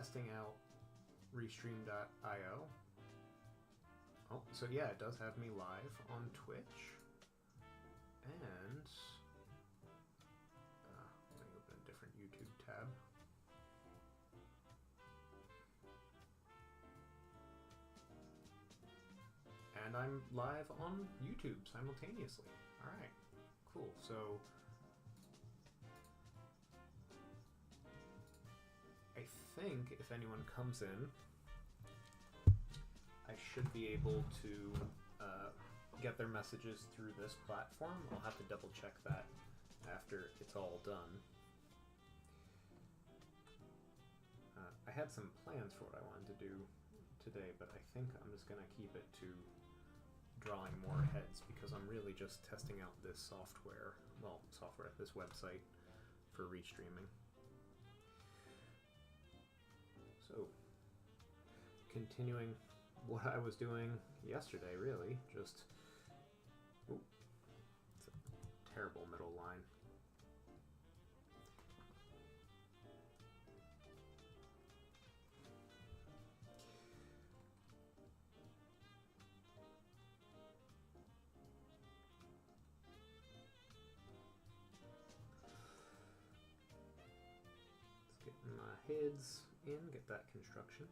testing out Restream.io. Oh, so yeah, it does have me live on Twitch. And let me open a different YouTube tab. And I'm live on YouTube simultaneously. Alright, cool. So I think if anyone comes in, I should be able to get their messages through this platform. I'll have to double check that after it's all done. I had some plans for what I wanted to do today, but I think I'm just going to keep it to drawing more heads because I'm really just testing out this software, this website for restreaming. So, continuing what I was doing yesterday, really, just... Ooh, it's a terrible middle line. Let's get my heads in, get that construction.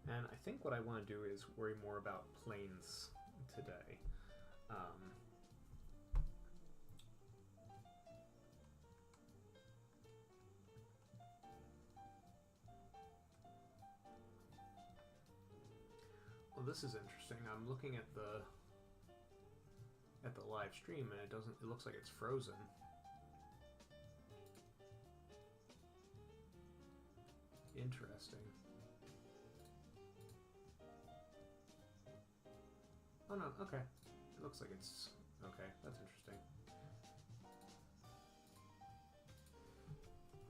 And I think what I want to do is worry more about planes today. Well, this is interesting. I'm looking at the live stream and it looks like it's frozen. Interesting. Oh no, okay. It looks like it's okay. That's interesting.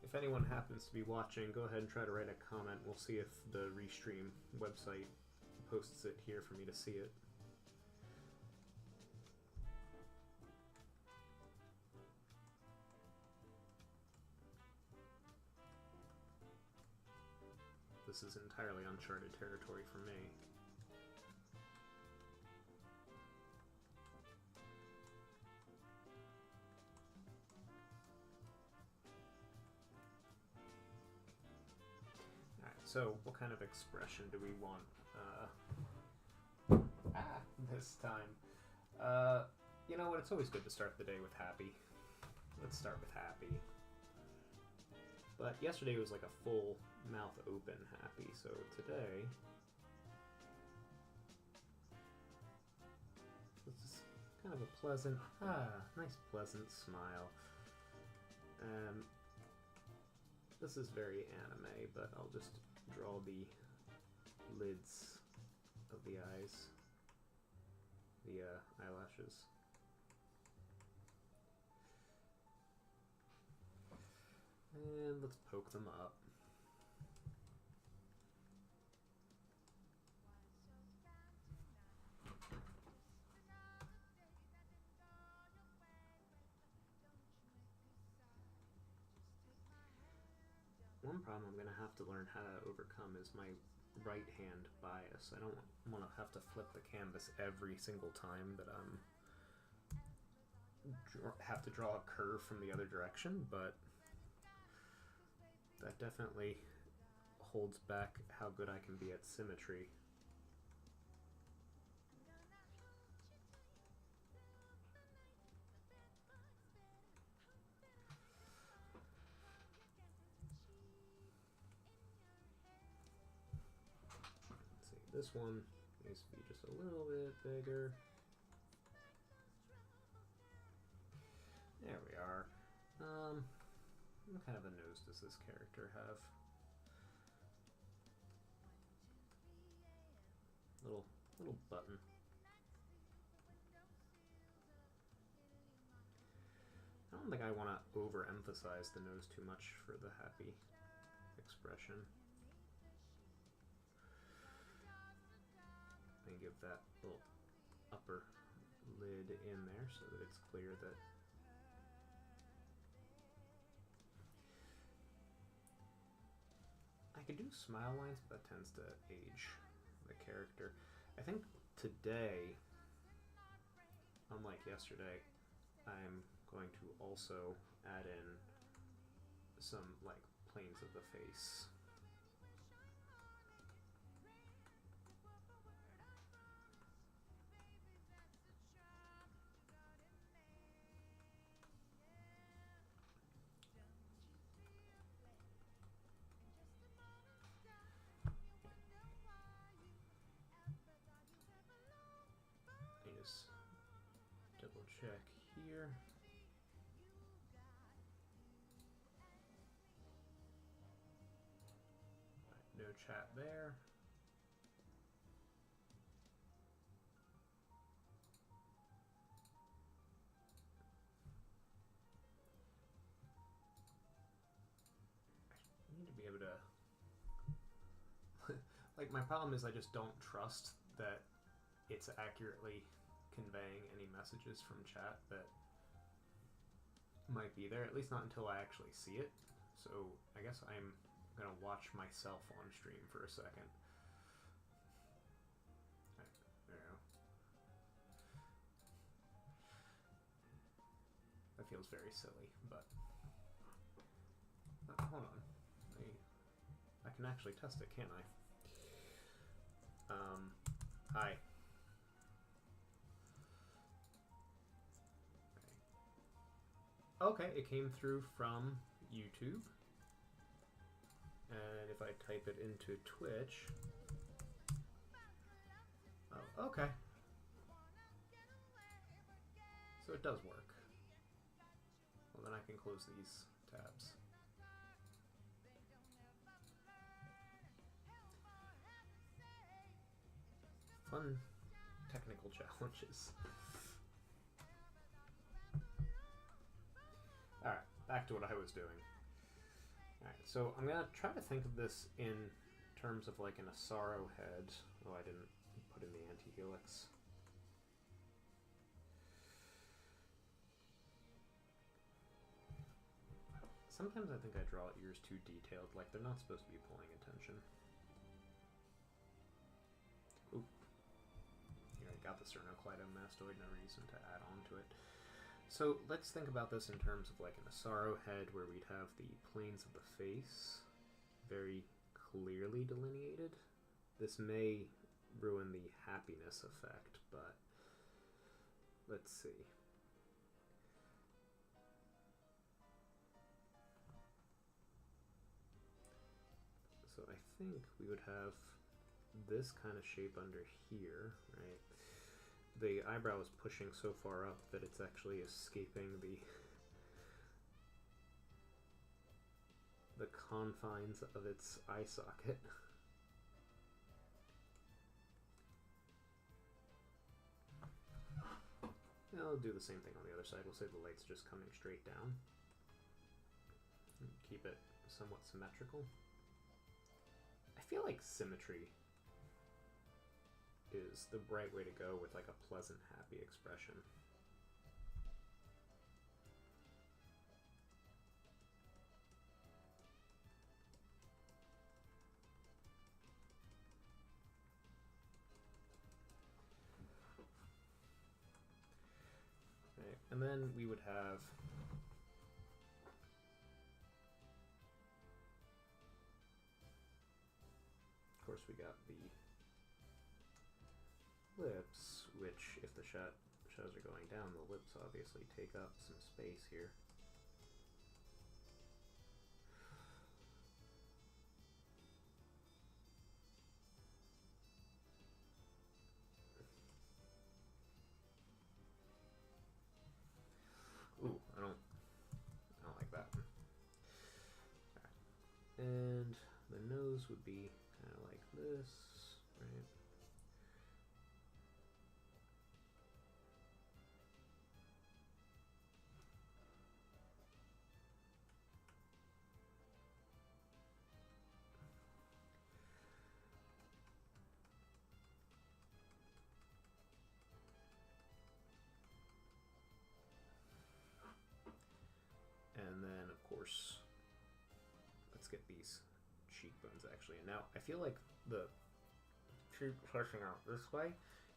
If anyone happens to be watching, go ahead and try to write a comment. We'll see if the Restream website posts it here for me to see it. This is entirely uncharted territory for me. So, what kind of expression do we want this time? You know what, it's always good to start the day with happy. Let's start with happy. But yesterday was like a full mouth open happy, so today... This is kind of a pleasant, nice pleasant smile. This is very anime, but I'll just draw the lids of the eyes, the eyelashes. And let's poke them up. One problem I'm going to have to learn how to overcome is my right hand bias. I don't want to have to flip the canvas every single time that have to draw a curve from the other direction, but that definitely holds back how good I can be at symmetry. This one needs to be just a little bit bigger. There we are. What kind of a nose does this character have? Little button. I don't think I want to overemphasize the nose too much for the happy expression. me give that little upper lid in there so that it's clear that I could do smile lines, but that tends to age the character. I think today, unlike yesterday, I'm going to also add in some like planes of the face. Just double check here. No chat there. I need to be able to like, my problem is I just don't trust that it's accurately conveying any messages from chat that might be there, at least not until I actually see it. So I guess I'm gonna watch myself on stream for a second. Right, there we go. That feels very silly, but hold on. I can actually test it, can't I? Hi. Okay, it came through from YouTube. And if I type it into Twitch... Oh, okay. So it does work. Well, then I can close these tabs. Fun technical challenges. Alright, back to what I was doing. Alright, so I'm gonna try to think of this in terms of like an Asaro head. Oh, I didn't put in the anti-helix. Sometimes I think I draw ears too detailed, like they're not supposed to be pulling attention. Oop. Here, I got the sternocleidomastoid, no reason to add on to it. So let's think about this in terms of like an Asaro head where we'd have the planes of the face very clearly delineated. This may ruin the happiness effect, but let's see. So I think we would have this kind of shape under here, right? The eyebrow is pushing so far up that it's actually escaping the confines of its eye socket. And I'll do the same thing on the other side. We'll say the light's just coming straight down. And keep it somewhat symmetrical. I feel like symmetry is the right way to go with like a pleasant, happy expression. Right. And then we would have of course we got the lips, which if the shadows are going down, the lips obviously take up some space here. Ooh, I don't like that. Right. And the nose would be kind of like this, right? get these cheekbones actually. And now I feel like the cheek pushing out this way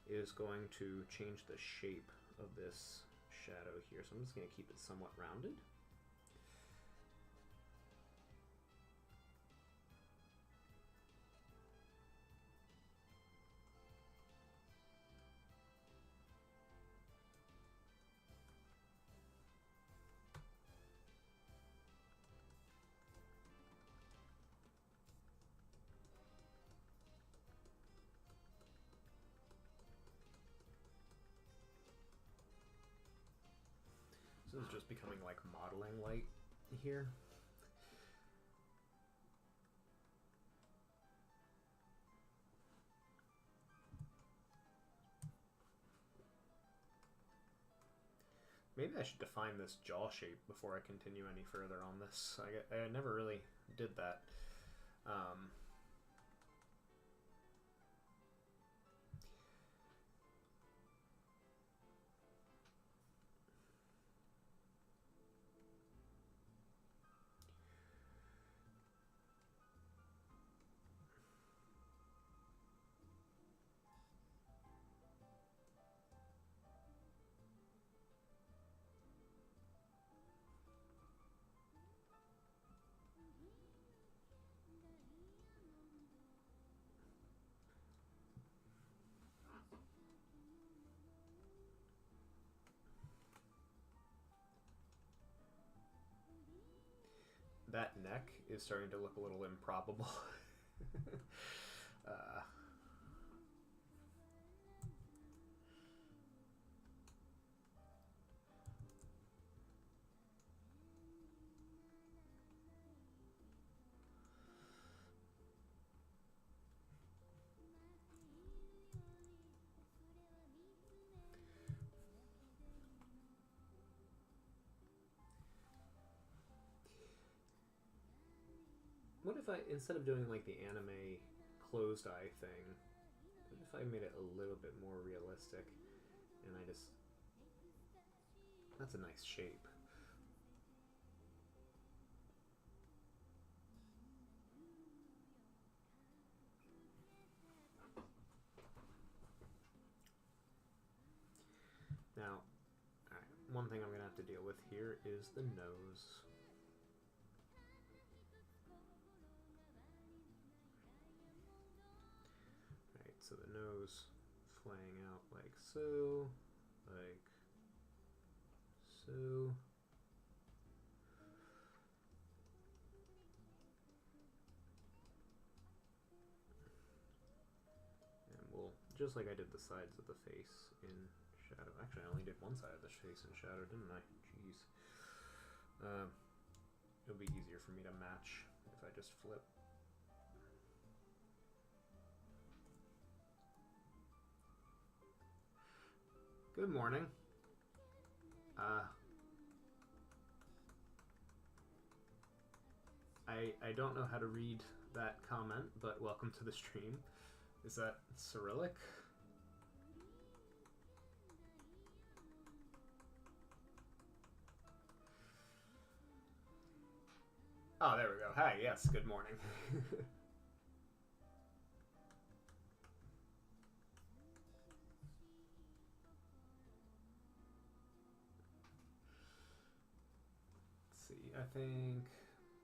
is going to change the shape of this shadow here. So I'm just going to keep it somewhat rounded. This is just becoming like modeling light here. Maybe I should define this jaw shape before I continue any further on this. I never really did that. That neck is starting to look a little improbable. What if I, instead of doing like the anime closed eye thing, what if I made it a little bit more realistic and I just... That's a nice shape. Now, alright, one thing I'm going to have to deal with here is the nose. So the nose flaying out like so, like so. And we'll, just like I did the sides of the face in shadow. Actually, I only did one side of the face in shadow, didn't I? Jeez. It'll be easier for me to match if I just flip. Good morning. I don't know how to read that comment, but welcome to the stream. Is that Cyrillic? Oh, there we go. Hi, yes, good morning. I think,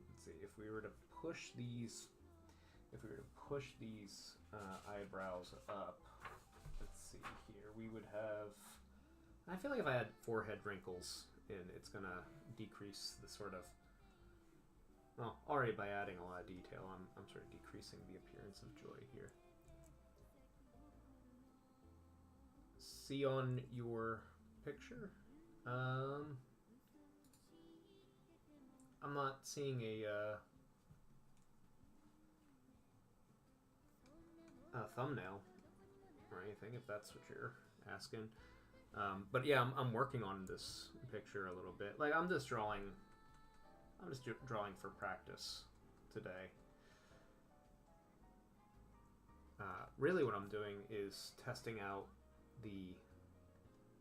let's see, if we were to push these, eyebrows up, let's see here, we would have, I feel like if I had forehead wrinkles in, it's gonna decrease the sort of, well, already by adding a lot of detail, I'm sort of decreasing the appearance of joy here. See on your picture? I'm not seeing a thumbnail or anything, if that's what you're asking. But yeah, I'm working on this picture a little bit. Like, I'm just drawing for practice today. Really what I'm doing is testing out the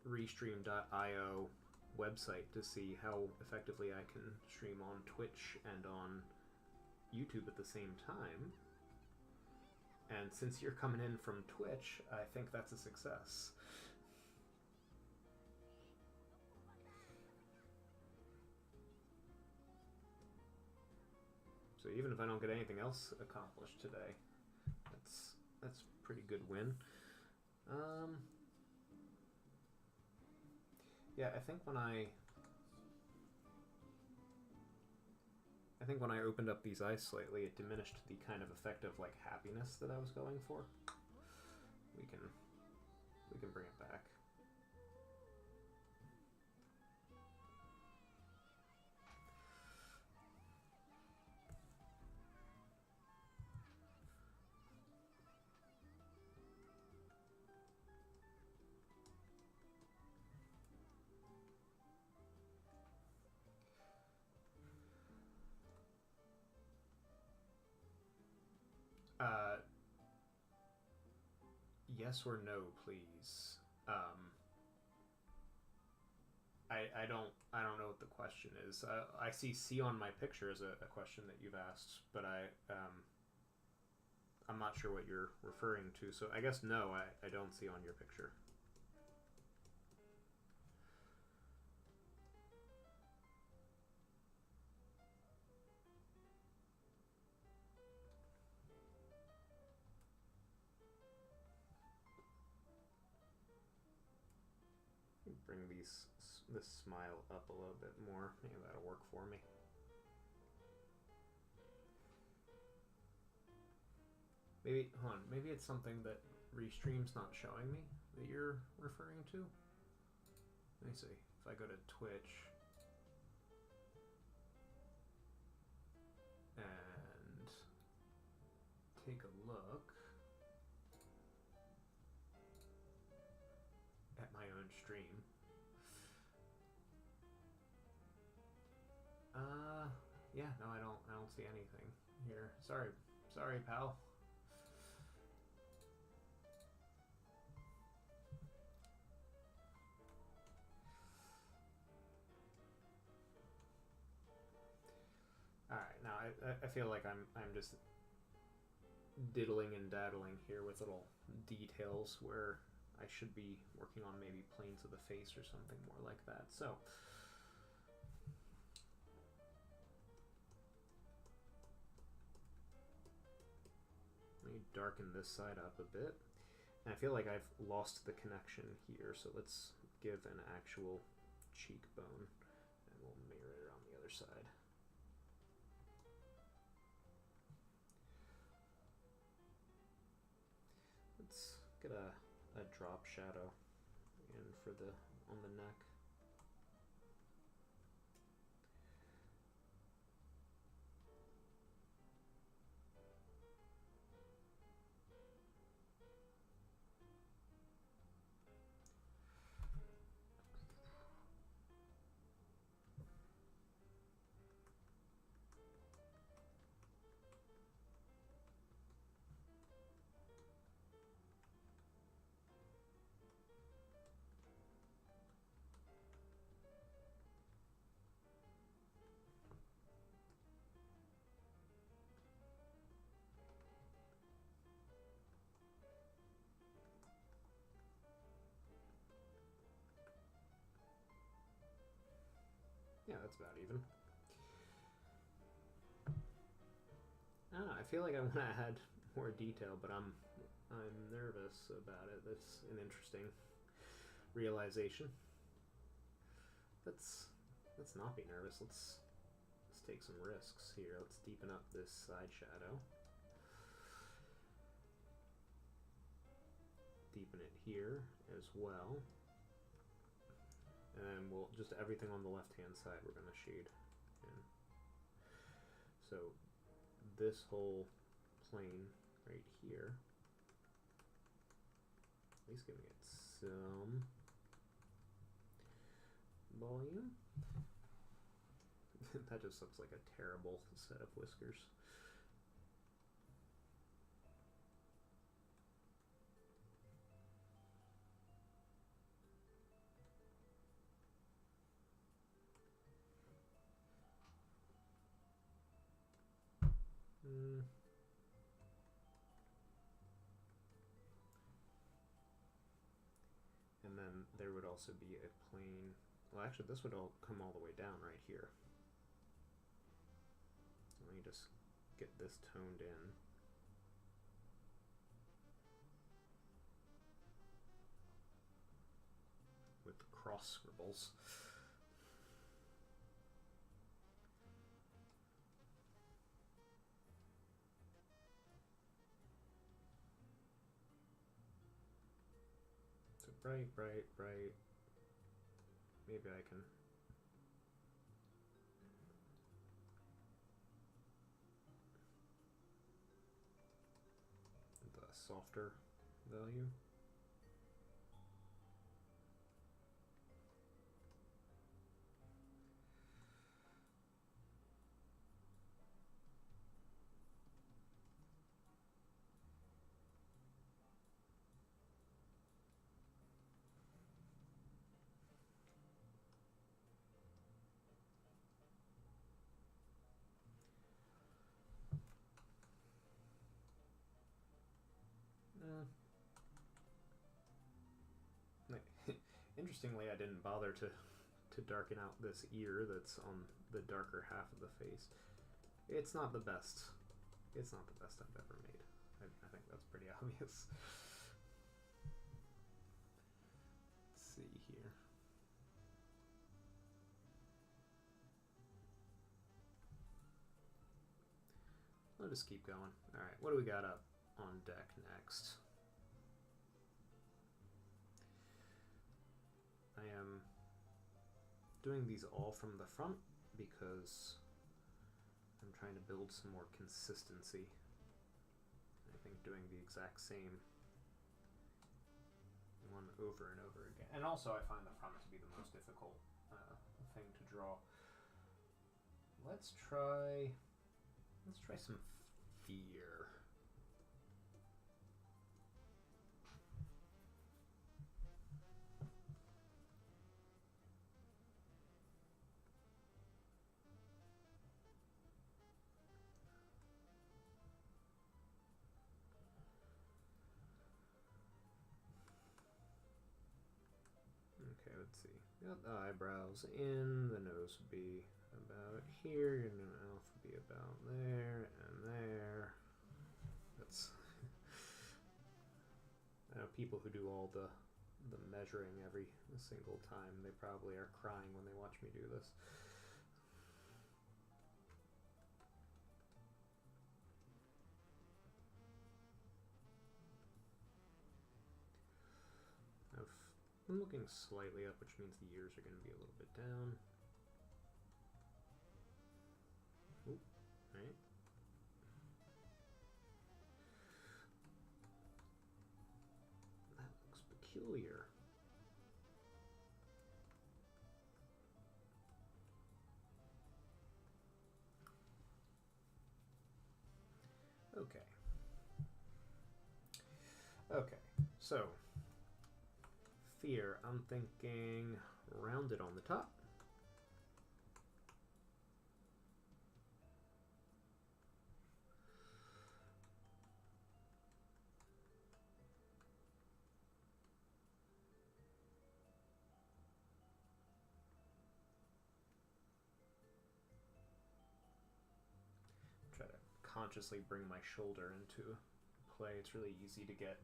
Restream.io website to see how effectively I can stream on Twitch and on YouTube at the same time. And since you're coming in from Twitch, I think that's a success. So even if I don't get anything else accomplished today, that's a pretty good win. Yeah, I think when I opened up these eyes slightly, it diminished the kind of effect of like happiness that I was going for. We can bring it back. Yes or no, please. I don't know what the question is. I see on my picture as a question that you've asked, but I'm not sure what you're referring to. So I guess no, I don't see on your picture. Bring this smile up a little bit more. Maybe that'll work for me. Maybe it's something that Restream's not showing me that you're referring to. Let me see. If I go to Twitch and take a look at my own stream. Yeah, no, I don't see anything here. Sorry, pal. All right, now I feel like I'm just diddling and daddling here with little details where I should be working on maybe planes of the face or something more like that. So let me darken this side up a bit. And I feel like I've lost the connection here, so let's give an actual cheekbone and we'll mirror it on the other side. Let's get a drop shadow in for on the neck. Yeah, that's about even. I feel like I want to add more detail, but I'm nervous about it. That's an interesting realization. Let's not be nervous. Let's take some risks here. Let's deepen up this side shadow. Deepen it here as well. And we'll just everything on the left hand side we're going to shade in. So this whole plane right here, at least giving it some volume. That just looks like a terrible set of whiskers. And then there would also be a plane. Well, actually, this would all come all the way down right here. Let me just get this toned in. With cross scribbles. So bright. Maybe I can. The softer value. Interestingly, I didn't bother to darken out this ear that's on the darker half of the face. It's not the best. It's not the best I've ever made. I think that's pretty obvious. Let's see here. I'll just keep going. Alright, what do we got up on deck next? I am doing these all from the front because I'm trying to build some more consistency. I think doing the exact same one over and over again. And also I find the front to be the most difficult thing to draw. Let's try some fear. Okay, let's see. Got the eyebrows in, the nose would be about here, your mouth would be about there and there. That's I know people who do all the measuring every single time, they probably are crying when they watch me do this. I'm looking slightly up, which means the ears are going to be a little bit down. Ooh, right. That looks peculiar. Okay. Okay, so fear, I'm thinking rounded on the top. Try to consciously bring my shoulder into play. It's really easy to get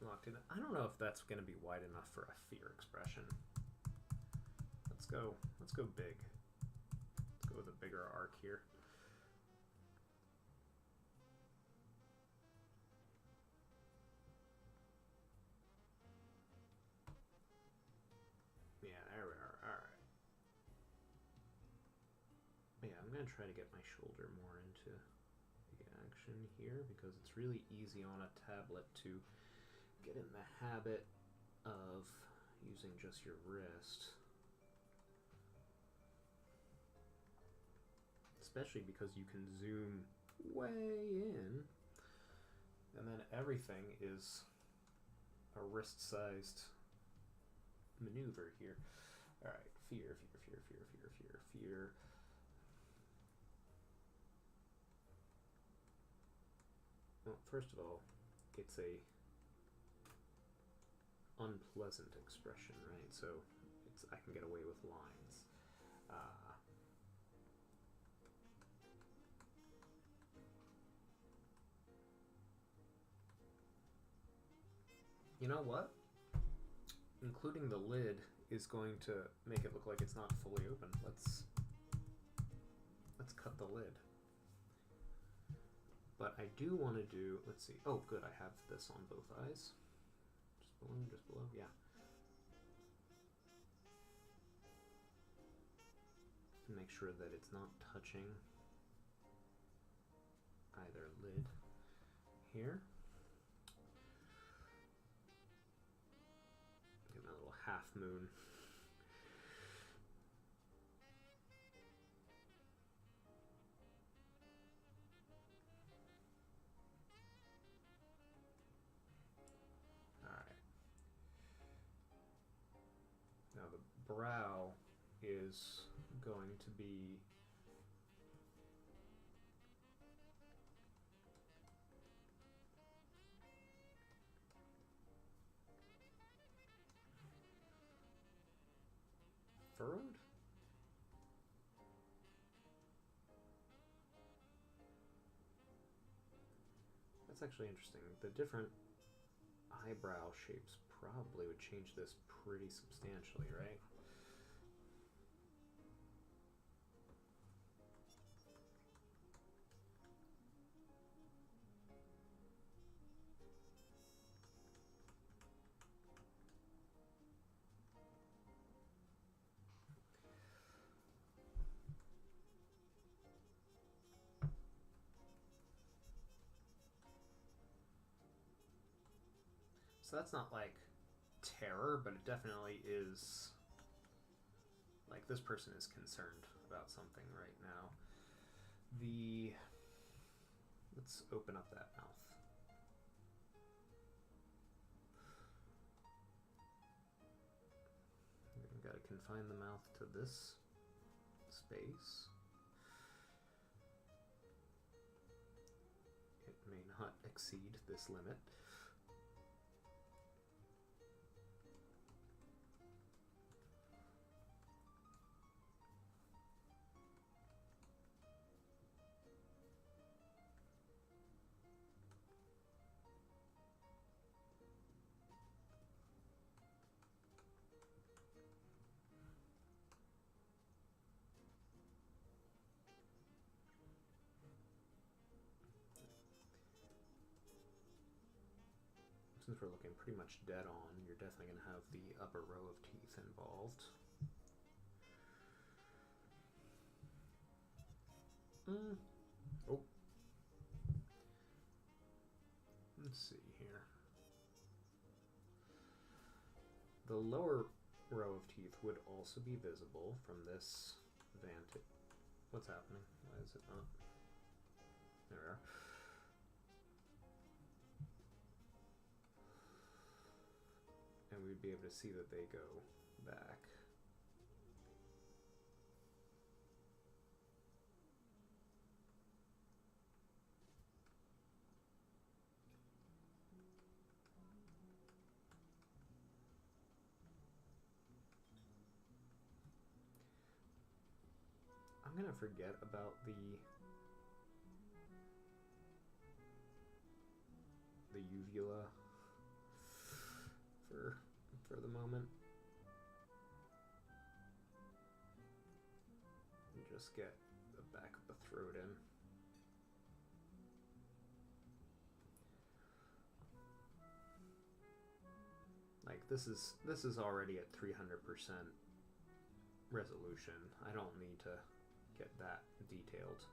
locked in. I don't know if that's going to be wide enough for a fear expression. Let's go big. Let's go with a bigger arc here. Yeah, there we are. Alright. Yeah, I'm going to try to get my shoulder more into the action here because it's really easy on a tablet to get in the habit of using just your wrist. Especially because you can zoom way in and then everything is a wrist-sized maneuver here. Alright, fear. Well, first of all, it's a unpleasant expression, right? So I can get away with lines. You know what? Including the lid is going to make it look like it's not fully open. Let's cut the lid. But I do want to do, let's see. Oh, good, I have this on both eyes. Just below, yeah. And make sure that it's not touching either lid here. Get my little half moon. Brow is going to be furrowed? That's actually interesting. The different eyebrow shapes probably would change this pretty substantially, right? So that's not like terror, but it definitely is like this person is concerned about something right now. Let's open up that mouth. We've got to confine the mouth to this space. It may not exceed this limit. Since we're looking pretty much dead on, you're definitely going to have the upper row of teeth involved. Oh. Let's see here. The lower row of teeth would also be visible from this vantage. What's happening? Why is it not? There we are. And we'd be able to see that they go back. I'm gonna forget about the uvula for the moment. And just get the back of the throat in. Like this is already at 300% resolution. I don't need to get that detailed.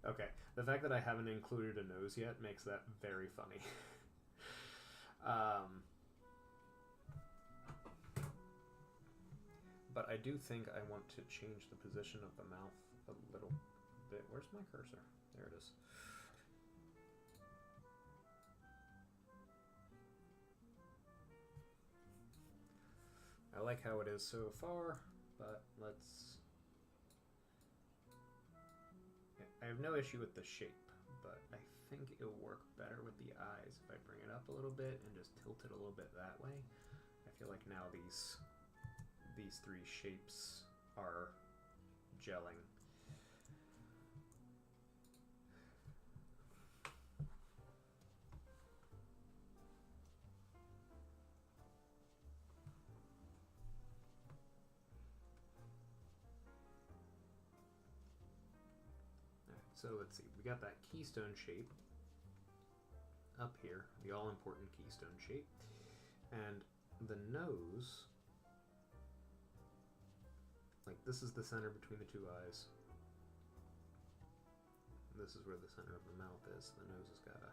Okay, the fact that I haven't included a nose yet makes that very funny. But I do think I want to change the position of the mouth a little bit. Where's my cursor? There it is. I like how it is so far, but let's... I have no issue with the shape, but I think it'll work better with the eyes if I bring it up a little bit and just tilt it a little bit that way. I feel like now these three shapes are gelling. So let's see, we got that keystone shape up here, the all-important keystone shape, and the nose, like this is the center between the two eyes. This is where the center of the mouth is. The nose has got to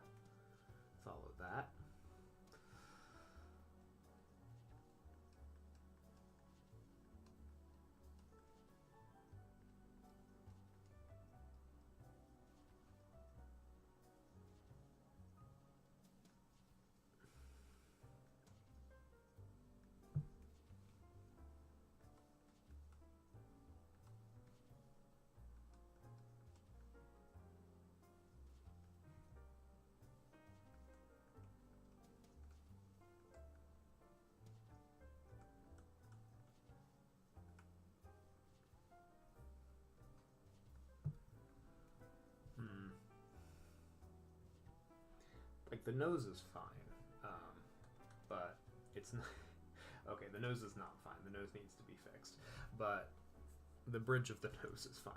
follow that. Like the nose is fine, but it's not... Okay, the nose is not fine. The nose needs to be fixed, but the bridge of the nose is fine.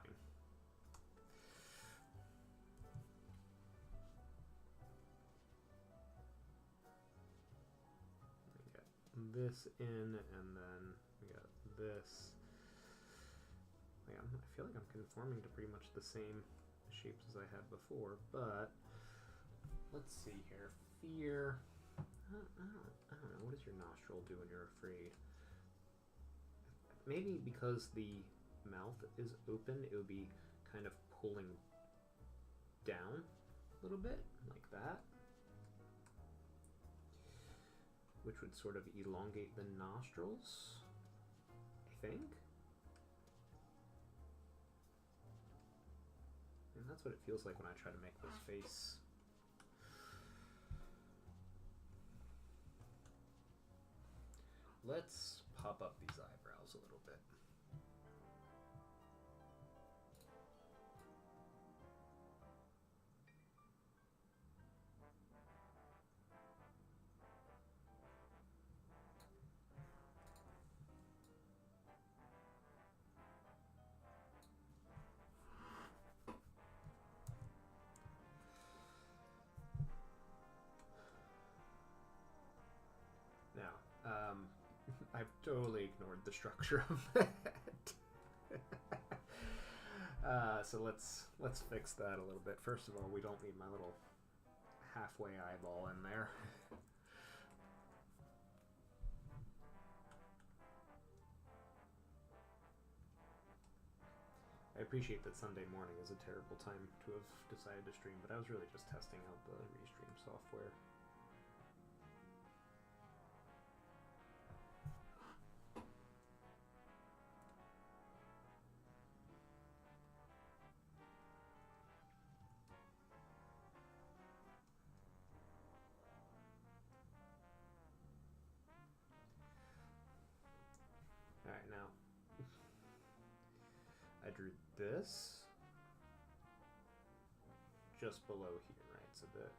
We got this in, and then we got this. Yeah, I feel like I'm conforming to pretty much the same shapes as I had before, but let's see here. Fear. I don't know. What does your nostril do when you're afraid? Maybe because the mouth is open, it would be kind of pulling down a little bit, like that. Which would sort of elongate the nostrils, I think. And that's what it feels like when I try to make this face. Let's pop up these eyebrows a little bit. I've totally ignored the structure of that. So let's fix that a little bit. First of all, we don't need my little halfway eyeball in there. I appreciate that Sunday morning is a terrible time to have decided to stream, but I was really just testing out the Restream software. Alright, now I drew this just below here, right? So that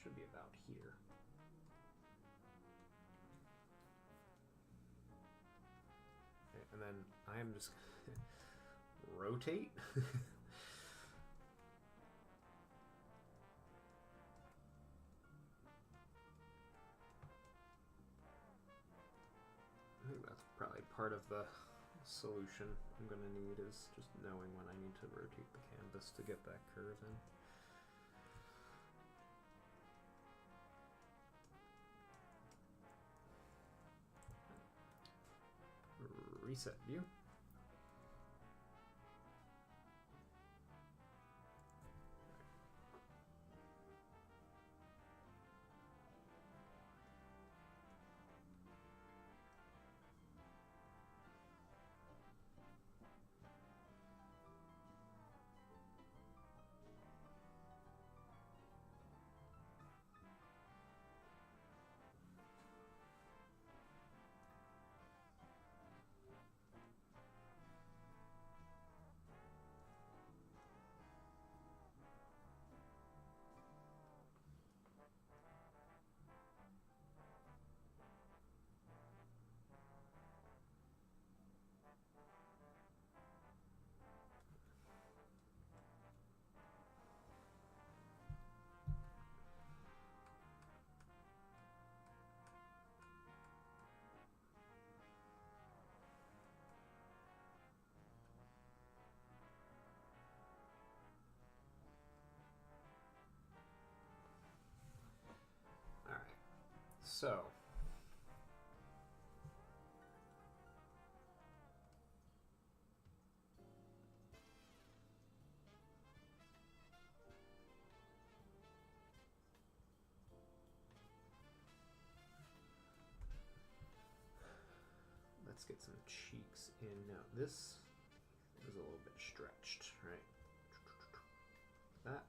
should be about here. Okay, and then I am just rotate. I think that's probably part of the solution I'm going to need, is just knowing when I need to rotate the canvas to get that curve in. Reset view. So, let's get some cheeks in now. This is a little bit stretched, right? That.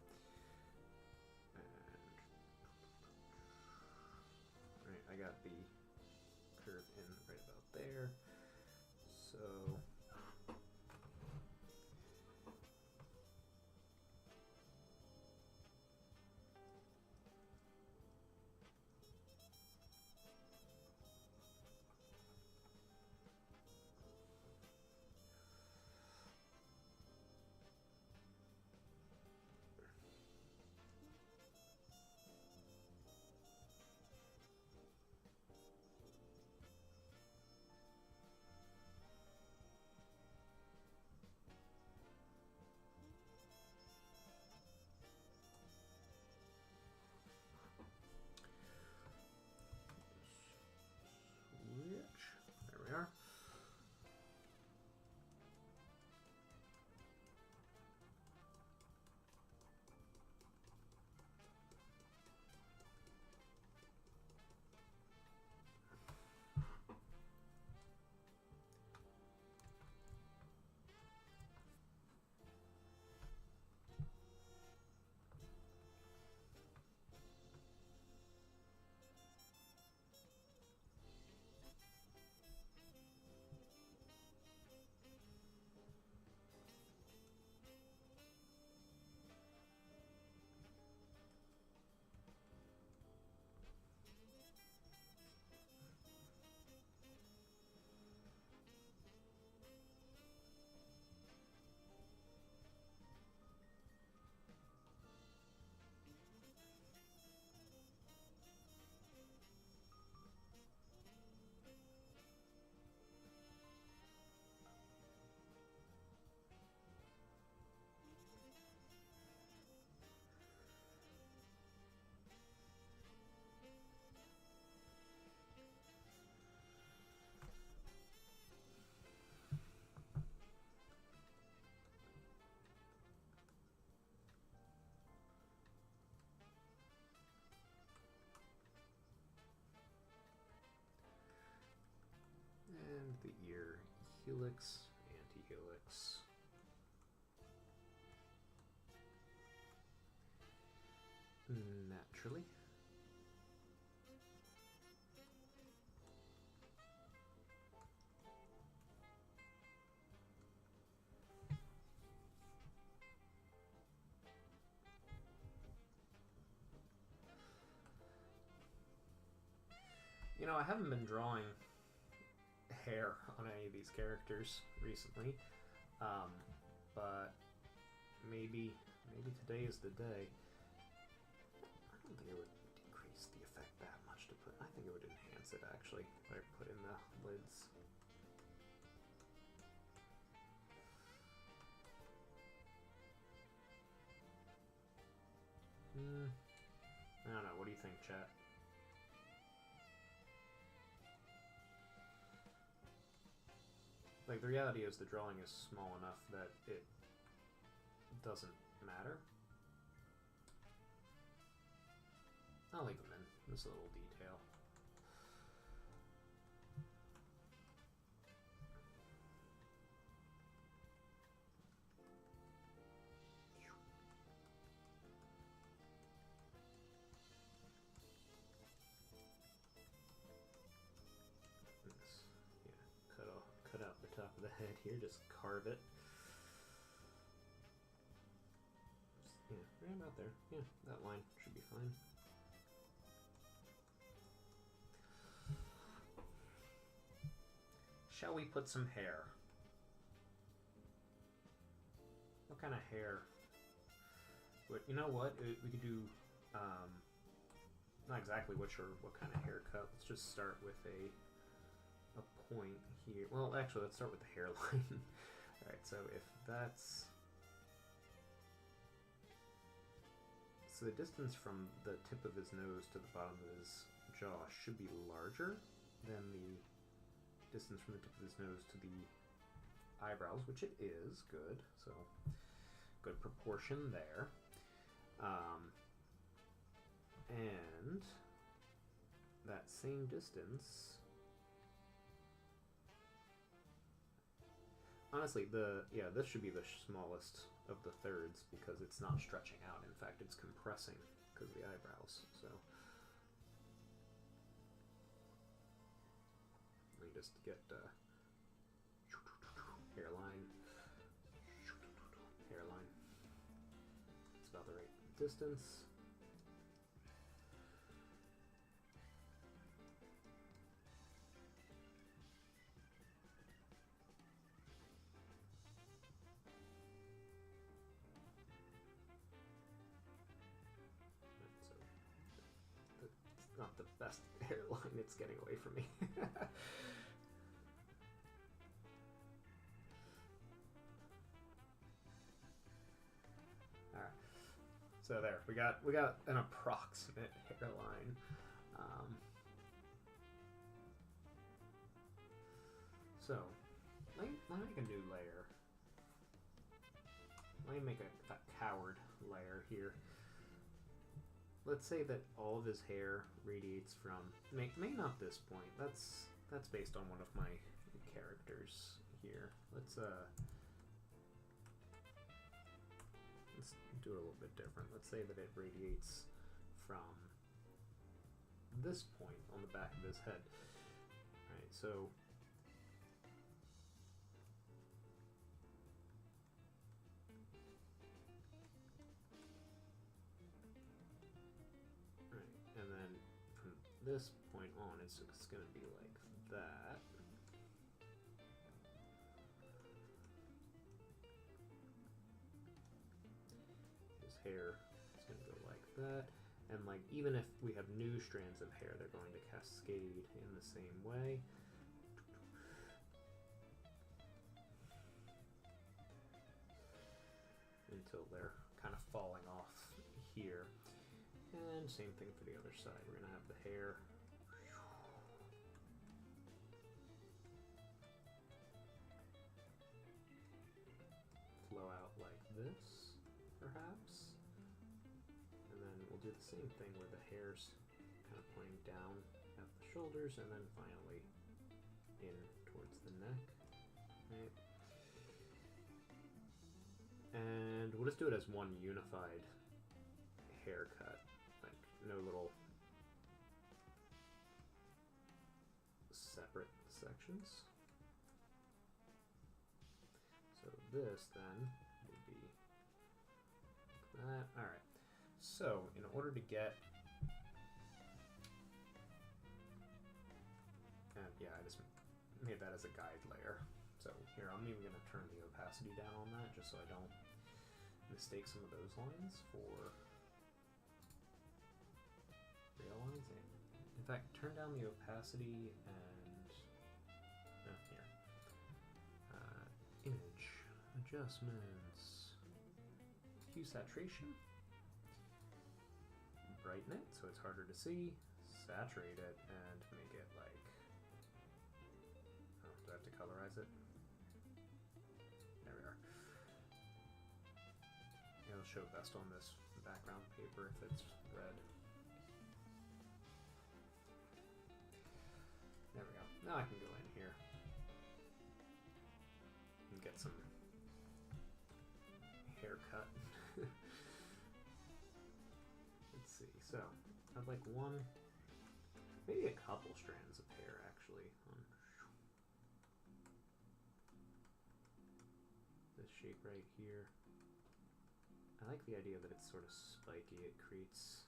And right, I got the curve in right about there. So switch. There we are. And the ear, helix, anti-helix. Naturally. You know, I haven't been drawing hair on any of these characters recently, but maybe today is the day. I don't think it would decrease the effect that much to put. I think it would enhance it actually if I put in the lids. I don't know. What do you think, chat? Like, the reality is the drawing is small enough that it doesn't matter. I'll leave them in. This little detail. Cut out the top of the head here, just carve it. Yeah, right about there. Yeah, that line should be fine. Shall we put some hair? What kind of hair? You know what? We could do, not exactly what kind of haircut. Let's just start with a point here. Well, actually, let's start with the hairline. Alright, so if that's... So the distance from the tip of his nose to the bottom of his jaw should be larger than the distance from the tip of his nose to the eyebrows, which it is. Good. So good proportion there. And that same distance. Honestly, this should be the smallest of the thirds because it's not stretching out. In fact, it's compressing because of the eyebrows. So let me just get hairline. It's about the right distance. Not the best hairline, it's getting away from me. Alright, so there, we got an approximate hairline. So let me make a new layer. Let me make a coward layer here. Let's say that all of his hair radiates from may not this point. That's based on one of my characters here. Let's do it a little bit different. Let's say that it radiates from this point on the back of his head. All right, so this point on, it's going to be like that. His hair is going to go like that. And like even if we have new strands of hair, they're going to cascade in the same way. Until they're kind of falling off here. And same thing for the other side. We're going to have the hair flow out like this, perhaps. And then we'll do the same thing where the hair's kind of pointing down at the shoulders and then finally in towards the neck. Right? And we'll just do it as one unified haircut. No little separate sections. So this then would be that. Alright. So in order to get yeah, I just made that as a guide layer. So here I'm even going to turn the opacity down on that just so I don't mistake some of those lines for real lines. In fact, turn down the opacity and here. Image adjustments. Hue saturation. Brighten it so it's harder to see. Saturate it and make it like. Oh, do I have to colorize it? There we are. It'll show best on this background paper if it's red. There we go. Now I can go in here and get some haircut. Let's see. So I'd like one, maybe a couple strands of hair actually on this shape right here. I like the idea that it's sort of spiky. It creates,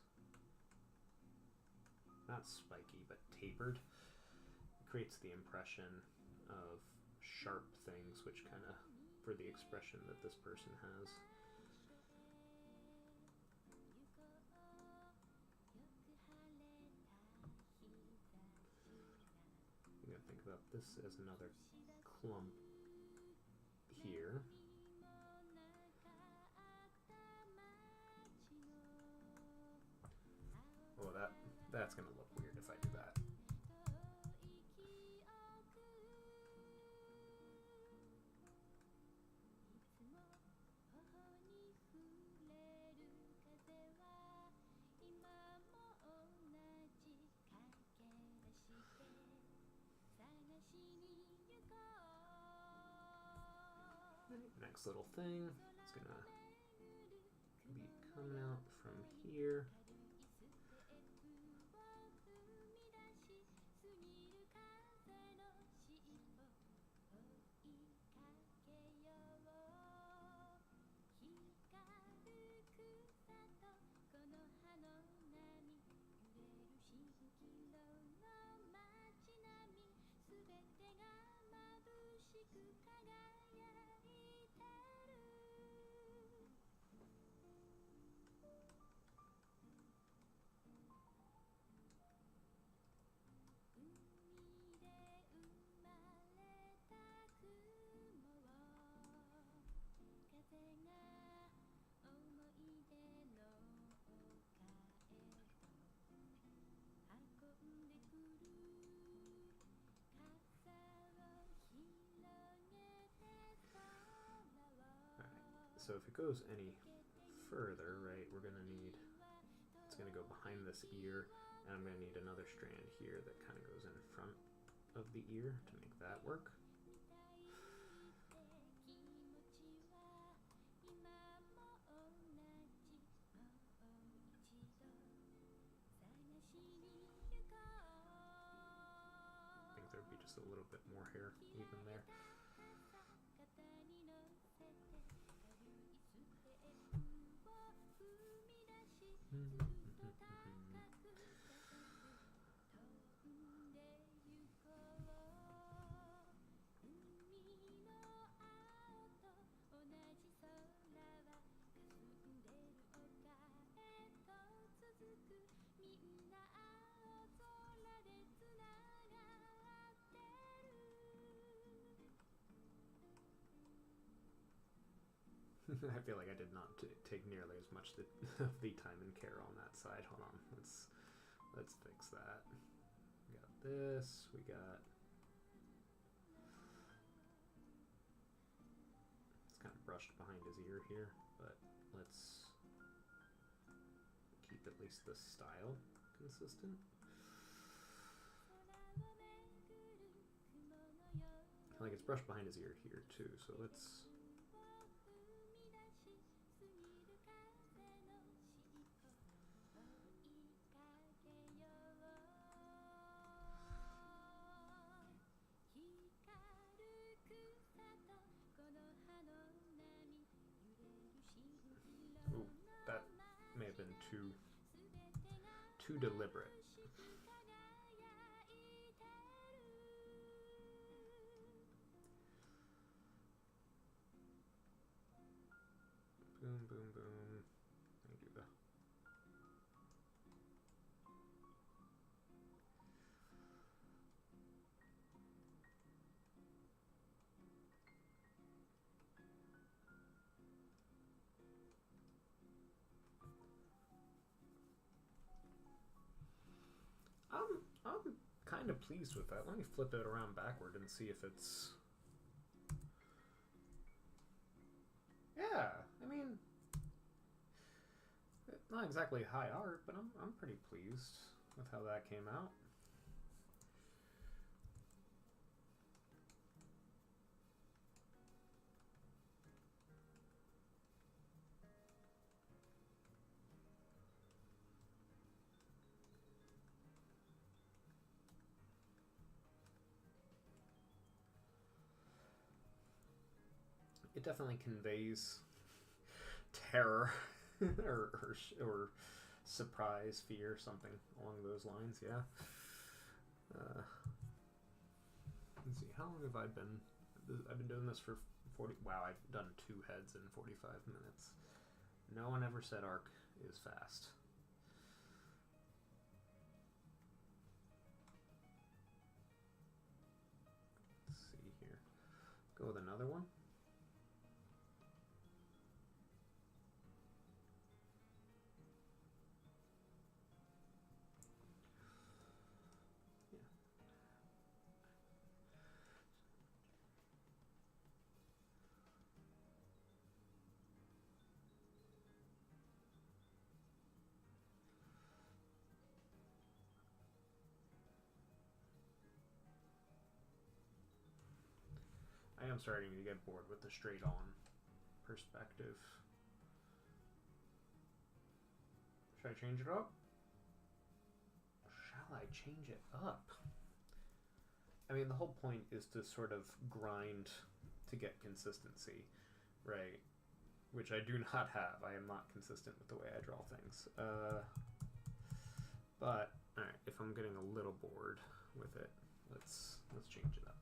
not spiky, but tapered. Creates the impression of sharp things, which kind of for the expression that this person has. I'm gonna think about this as another clump here. Oh, That's gonna look weird if I do that. Next little thing, it's gonna be coming out from here. So if it goes any further, right, we're going to need, it's going to go behind this ear, and I'm going to need another strand here that kind of goes in front of the ear to make that work. I think there'd be just a little bit more hair even there. I feel like I did not take nearly as much of the time and care on that side. Hold on, let's fix that. We got this. We got. It's kind of brushed behind his ear here, but let's keep at least the style consistent. Like it's brushed behind his ear here too, so let's. Ooh, that may have been too deliberate. Boom, boom, boom. Let me do that. I'm kind of pleased with that. Let me flip it around backward and see if it's. Yeah, I mean, not exactly high art, but I'm pretty pleased with how that came out. It definitely conveys terror or surprise, fear, something along those lines. Yeah. Let's see. How long have I been? I've been doing this for 40. Wow, I've done 2 heads in 45 minutes. No one ever said arc is fast. Let's see here. Go with another one. I'm starting to get bored with the straight on perspective. Should I change it up? Shall I change it up? I mean, the whole point is to sort of grind to get consistency, right? Which I do not have. I am not consistent with the way I draw things. But, alright, if I'm getting a little bored with it, let's change it up.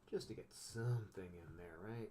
Just to get something in there, right?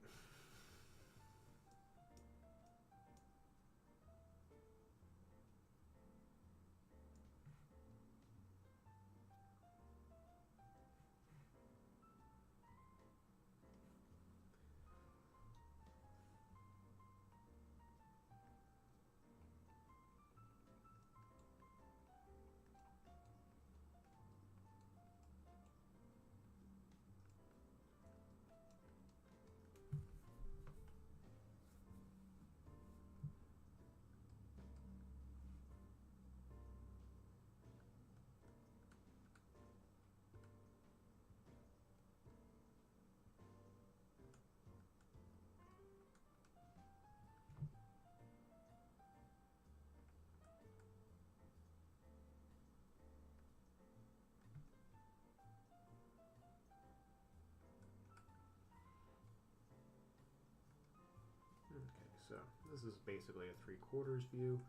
Okay, so this is basically a 3/4 view.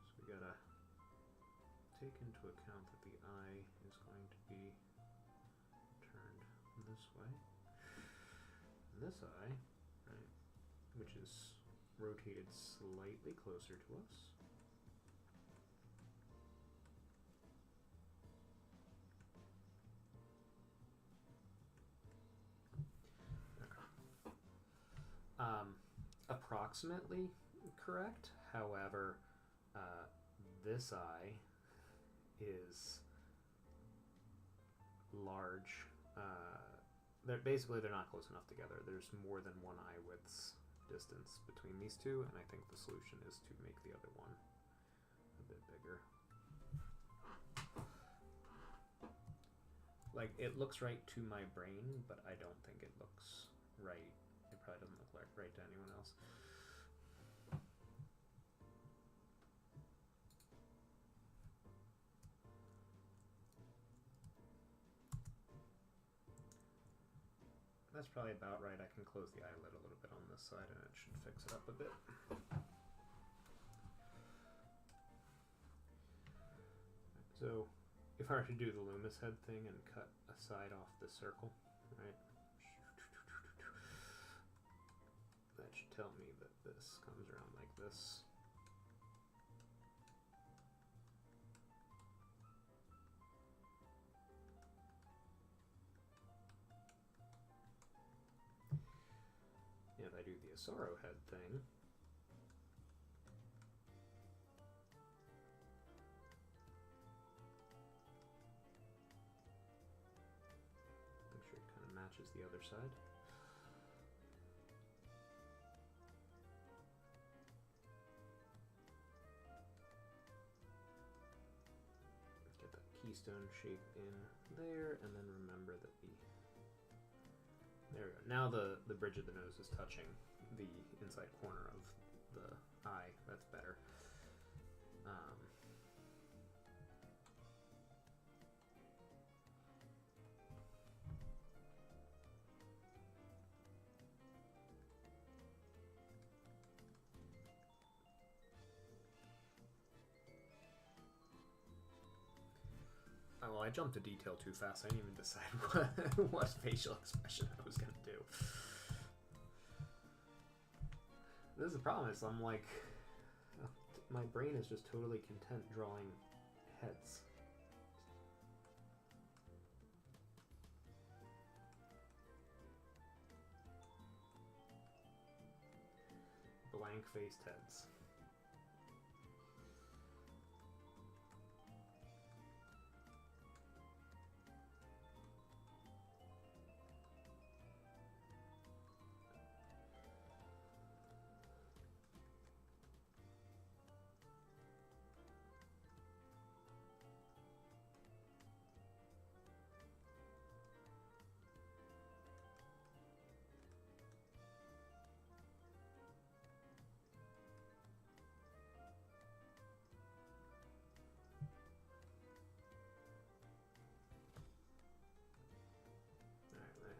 So we gotta take into account that the eye is going to be turned this way. And this eye, right, which is rotated slightly closer to us. Approximately correct. However, this eye is large. They're not close enough together. There's more than one eye width's distance between these two, and I think the solution is to make the other one a bit bigger. Like, it looks right to my brain, but I don't think it looks right. It probably doesn't look like right to anyone else. That's probably about right. I can close the eyelid a little bit on this side and it should fix it up a bit. So if I were to do the Loomis head thing and cut a side off the circle, right? That should tell me that this comes around like this. And if I do the Asaro head thing, make sure it kind of matches the other side. Get that keystone shape in there, and then remember that there we go. Now the bridge of the nose is touching the inside corner of the eye. That's better. Oh, well, I jumped to detail too fast. I didn't even decide what facial expression I was going to do. This is the problem, is I'm like, my brain is just totally content drawing heads. Blank blank-faced heads.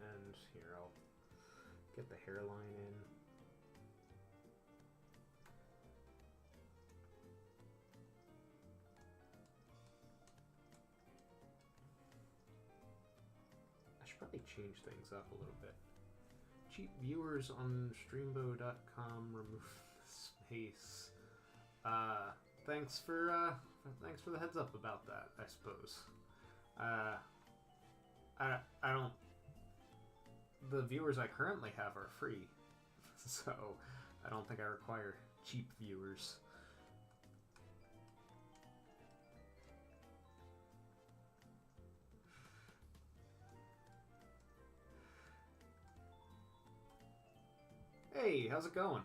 And here, I'll get the hairline in. I should probably change things up a little bit. Cheap viewers on streambo.com remove the space. Thanks for the heads up about that, I suppose. I don't. The viewers I currently have are free, so I don't think I require cheap viewers. Hey, how's it going?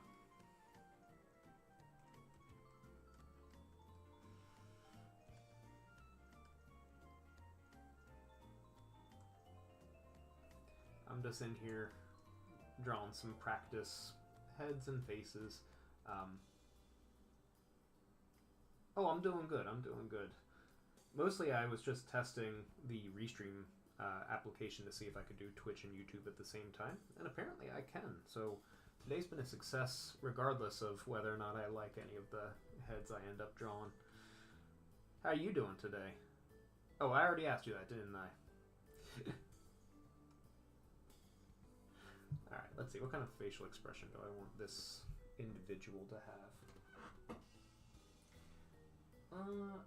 I'm just in here drawing some practice heads and faces. Oh, I'm doing good. Mostly I was just testing the Restream application to see if I could do Twitch and YouTube at the same time, and apparently I can. So today's been a success regardless of whether or not I like any of the heads I end up drawing. How are you doing today? Oh, I already asked you that, didn't I? Alright, let's see. What kind of facial expression do I want this individual to have?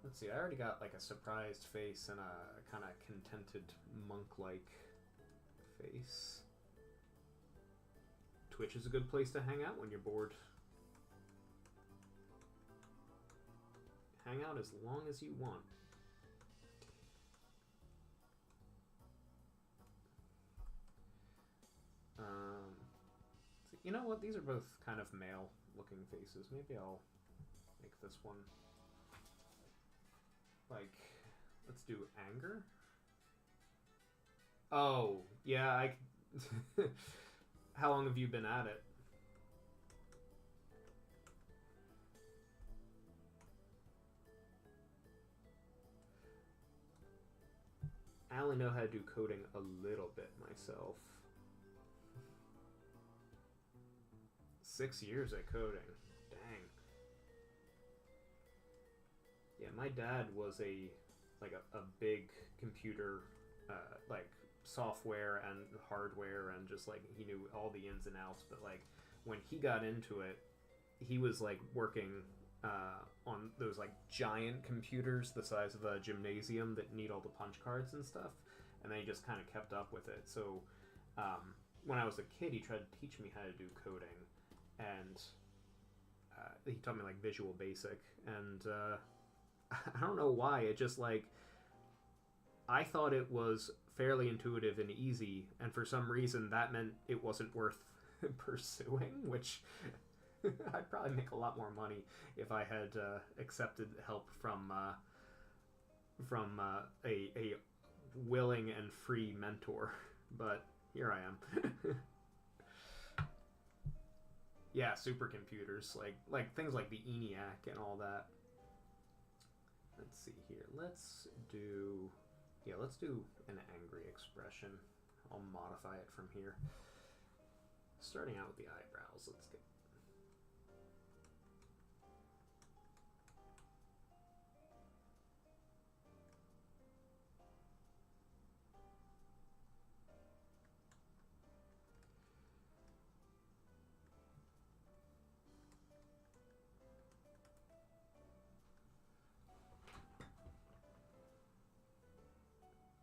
Let's see. I already got like a surprised face and a kind of contented monk-like face. Twitch is a good place to hang out when you're bored. Hang out as long as you want. So you know what? These are both kind of male-looking faces. Maybe I'll make this one like, let's do anger. Oh, yeah, how long have you been at it? I only know how to do coding a little bit myself. 6 years at coding. Dang. Yeah, my dad was a big computer, like software and hardware, and just like he knew all the ins and outs. But like when he got into it, he was like working on those like giant computers the size of a gymnasium that need all the punch cards and stuff, and then he just kind of kept up with it. So when I was a kid, he tried to teach me how to do coding, and he taught me like Visual Basic, and I don't know why, it just like, I thought it was fairly intuitive and easy, and for some reason that meant it wasn't worth pursuing, which I'd probably make a lot more money if I had accepted help from a willing and free mentor, but here I am. Yeah, supercomputers, like things like the ENIAC and all that. Let's see here. Let's do an angry expression. I'll modify it from here. Starting out with the eyebrows, let's get.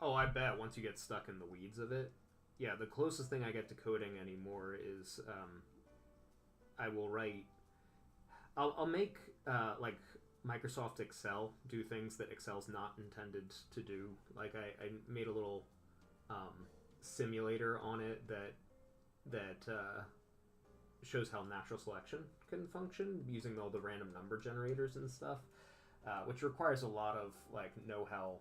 Oh, I bet once you get stuck in the weeds of it. Yeah, the closest thing I get to coding anymore is I will write I'll make like Microsoft Excel do things that Excel's not intended to do. Like I made a little simulator on it that shows how natural selection can function using all the random number generators and stuff, which requires a lot of like know-how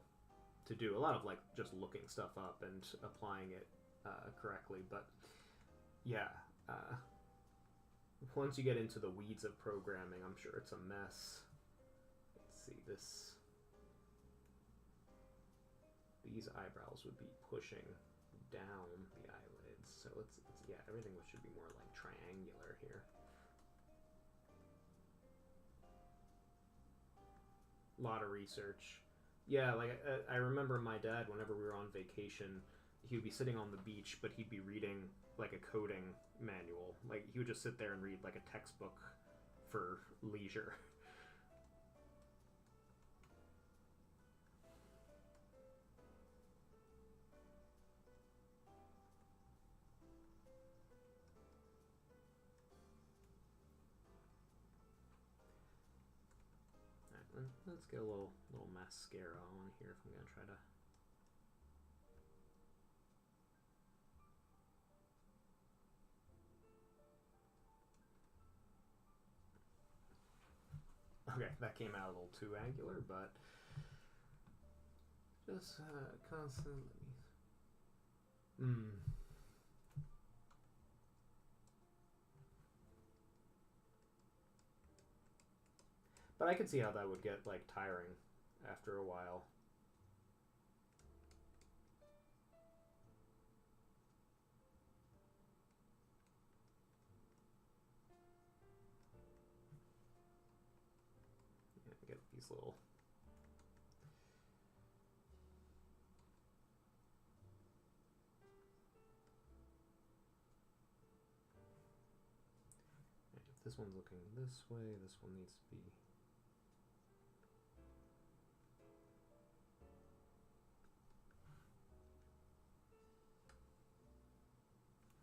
to do, a lot of like just looking stuff up and applying it correctly. But yeah, once you get into the weeds of programming, I'm sure it's a mess. Let's see, these eyebrows would be pushing down the eyelids, so it's yeah, everything should be more like triangular here. A lot of research. Yeah, like I remember my dad, whenever we were on vacation, he would be sitting on the beach, but he'd be reading like a coding manual. Like he would just sit there and read like a textbook for leisure. Alright, let's get a little mascara on here if I'm gonna try to. Okay, that came out a little too angular, but just constantly. But I could see how that would get like tiring after a while. Yeah, get these little. If this one's looking this way, this one needs to be.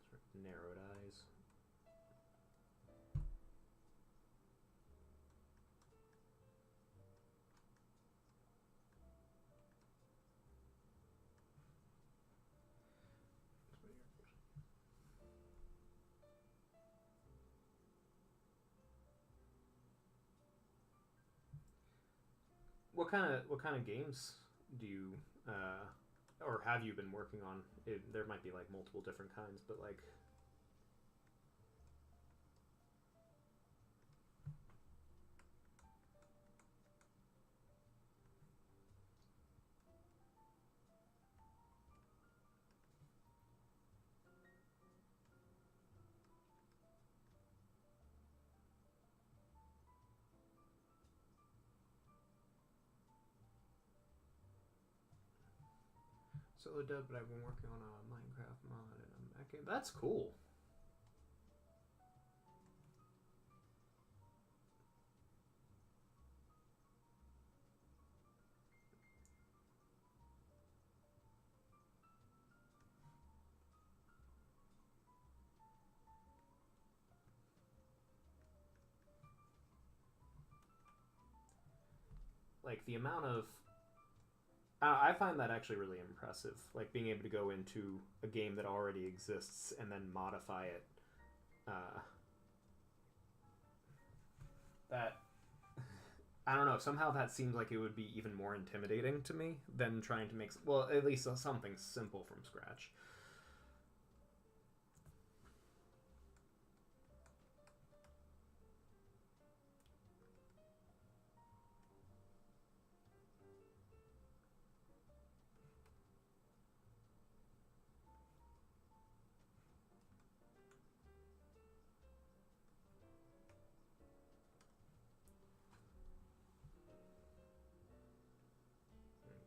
Sort of narrowed eyes. What kind of games do you or have you been working on? There might be like multiple different kinds, but like. Solo dub, but I've been working on a Minecraft mod and a Mac game. That's cool. Like the amount of I find that actually really impressive. Like being able to go into a game that already exists and then modify it. That I don't know. Somehow that seems like it would be even more intimidating to me than trying to make well, at least something simple from scratch.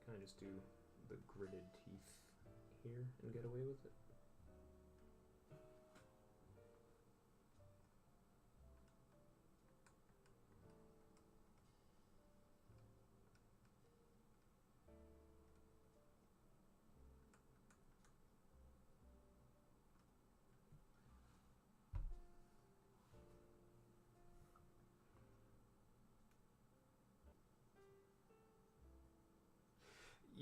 Can I just do the gridded teeth here and get away with it?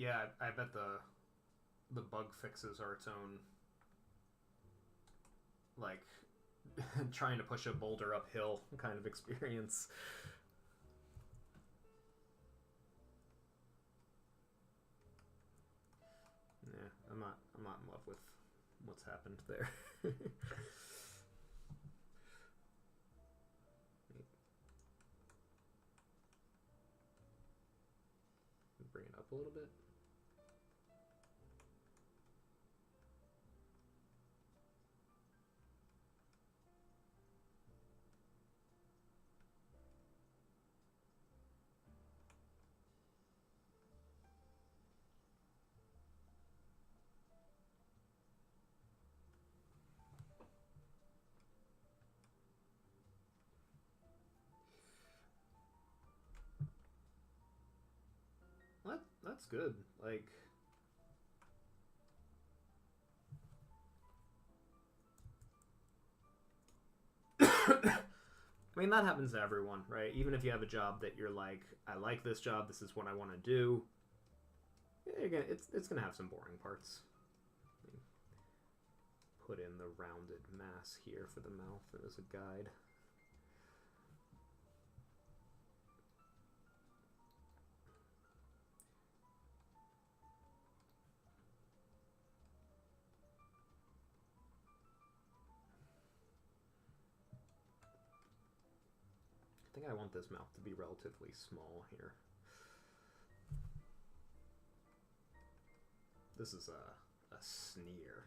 Yeah, I bet the bug fixes are its own, like, trying to push a boulder uphill kind of experience. Yeah, I'm not in love with what's happened there. Bring it up a little bit. That's good. Like, I mean, that happens to everyone, right? Even if you have a job that you're like, I like this job, this is what I want to do. Again, it's gonna have some boring parts. Put in the rounded mass here for the mouth as a guide. I think I want this mouth to be relatively small here. This is a sneer.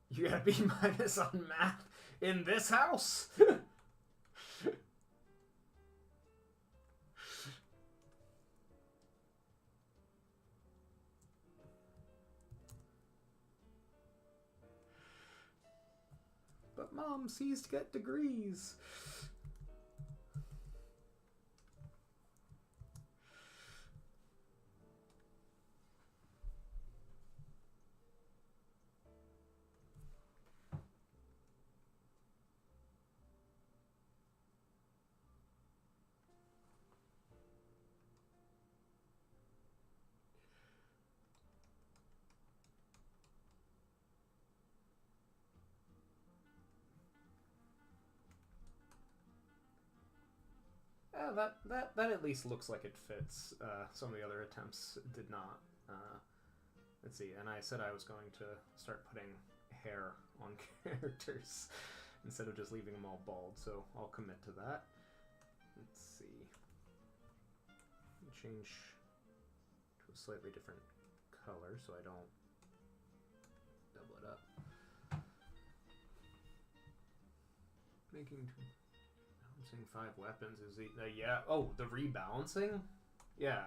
You got a B- on math in this house? But Mom sees to get degrees. That at least looks like it fits. Some of the other attempts did not. Let's see. And I said I was going to start putting hair on characters instead of just leaving them all bald, so I'll commit to that. Let's see. Change to a slightly different color so I don't double it up. Making balancing 5 weapons is the yeah. Oh, the rebalancing, yeah.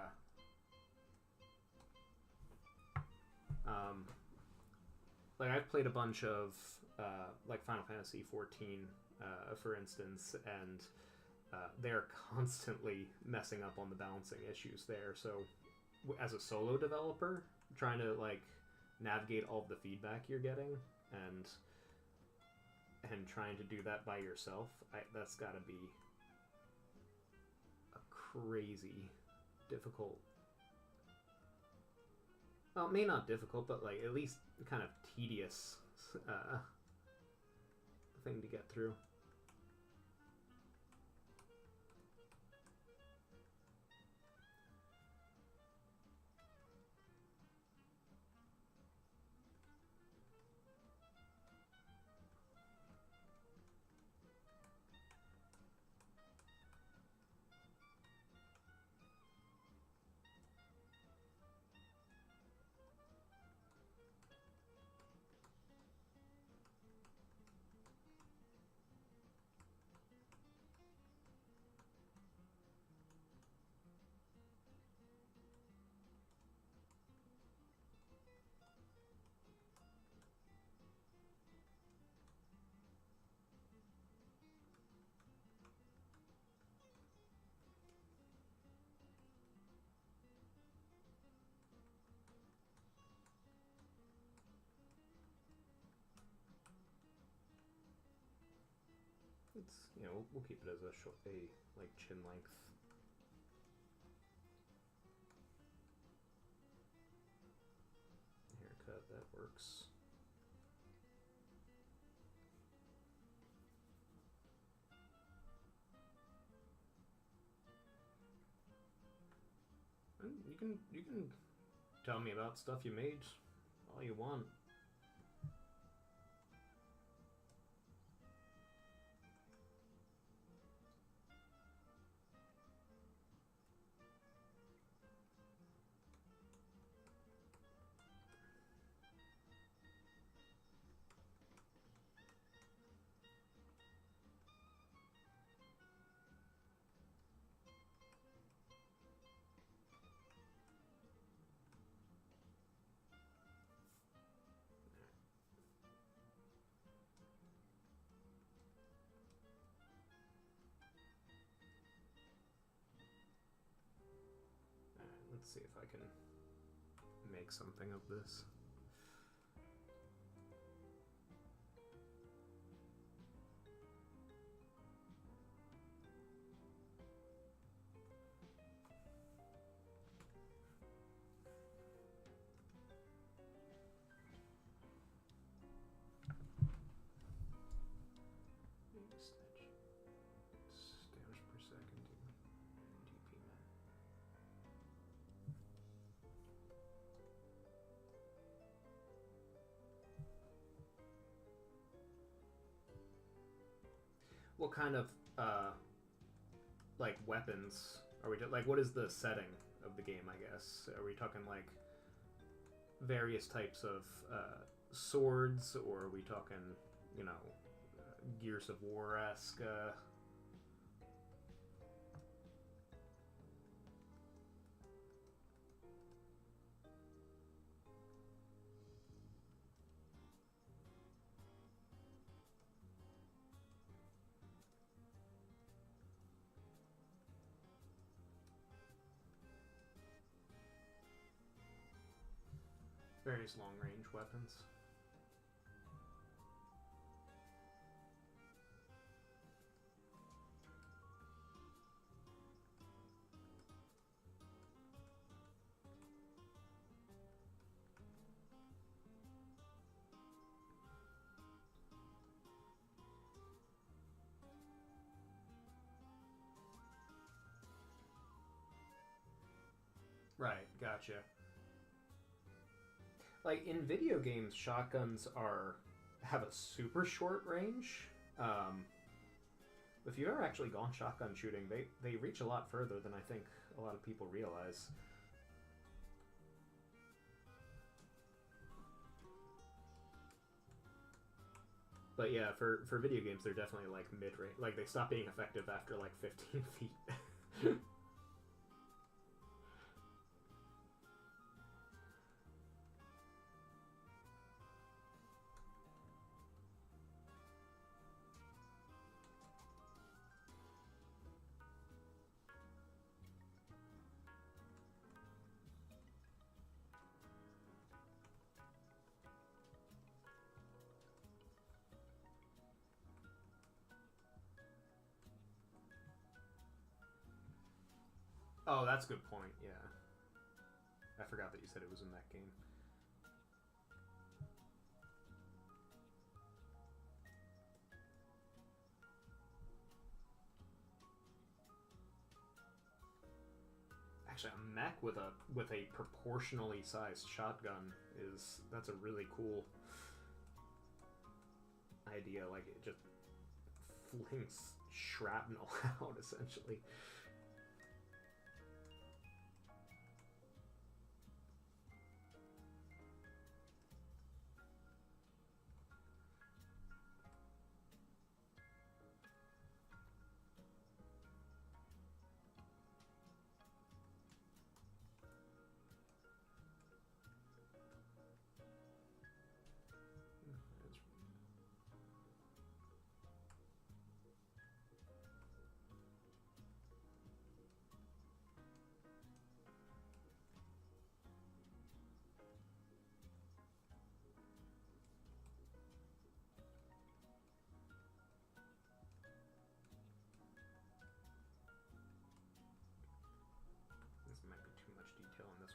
Like I've played a bunch of like Final Fantasy 14, for instance, and they're constantly messing up on the balancing issues there. So, as a solo developer, trying to like navigate all of the feedback you're getting and trying to do that by yourself, that's got to be a crazy difficult. Well, maybe not difficult, but like at least kind of tedious thing to get through. It's, you know, we'll keep it as a short, like chin length. Haircut, that works. And you can tell me about stuff you made all you want. Let's see if I can make something of this. Stems per second. DP man. What kind of like weapons are we like? What is the setting of the game? I guess are we talking like various types of swords, or are we talking, you know, Gears of War-esque? Various long-range weapons. Right, gotcha. Like in video games, shotguns have a super short range. If you've ever actually gone shotgun shooting, they reach a lot further than I think a lot of people realize. But yeah, for video games, they're definitely like mid-range. Like they stop being effective after like 15 feet. Oh, that's a good point, yeah. I forgot that you said it was in that game. Actually, a mech with a proportionally sized shotgun that's a really cool idea. Like it just flings shrapnel out essentially.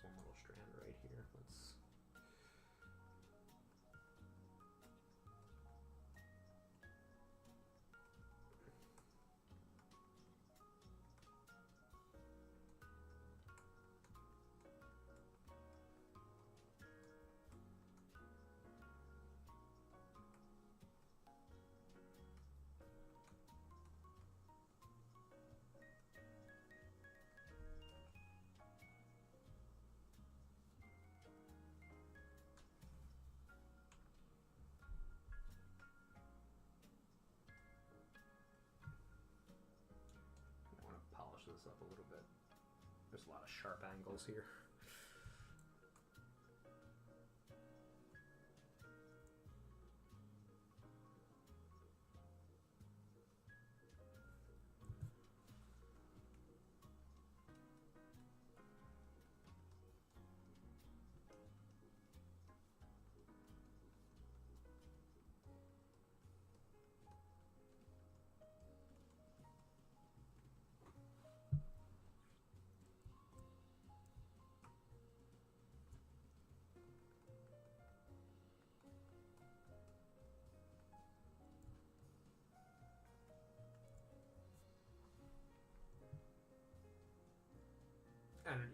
one little strand right here. Let's. Polish this up a little bit. There's a lot of sharp angles here.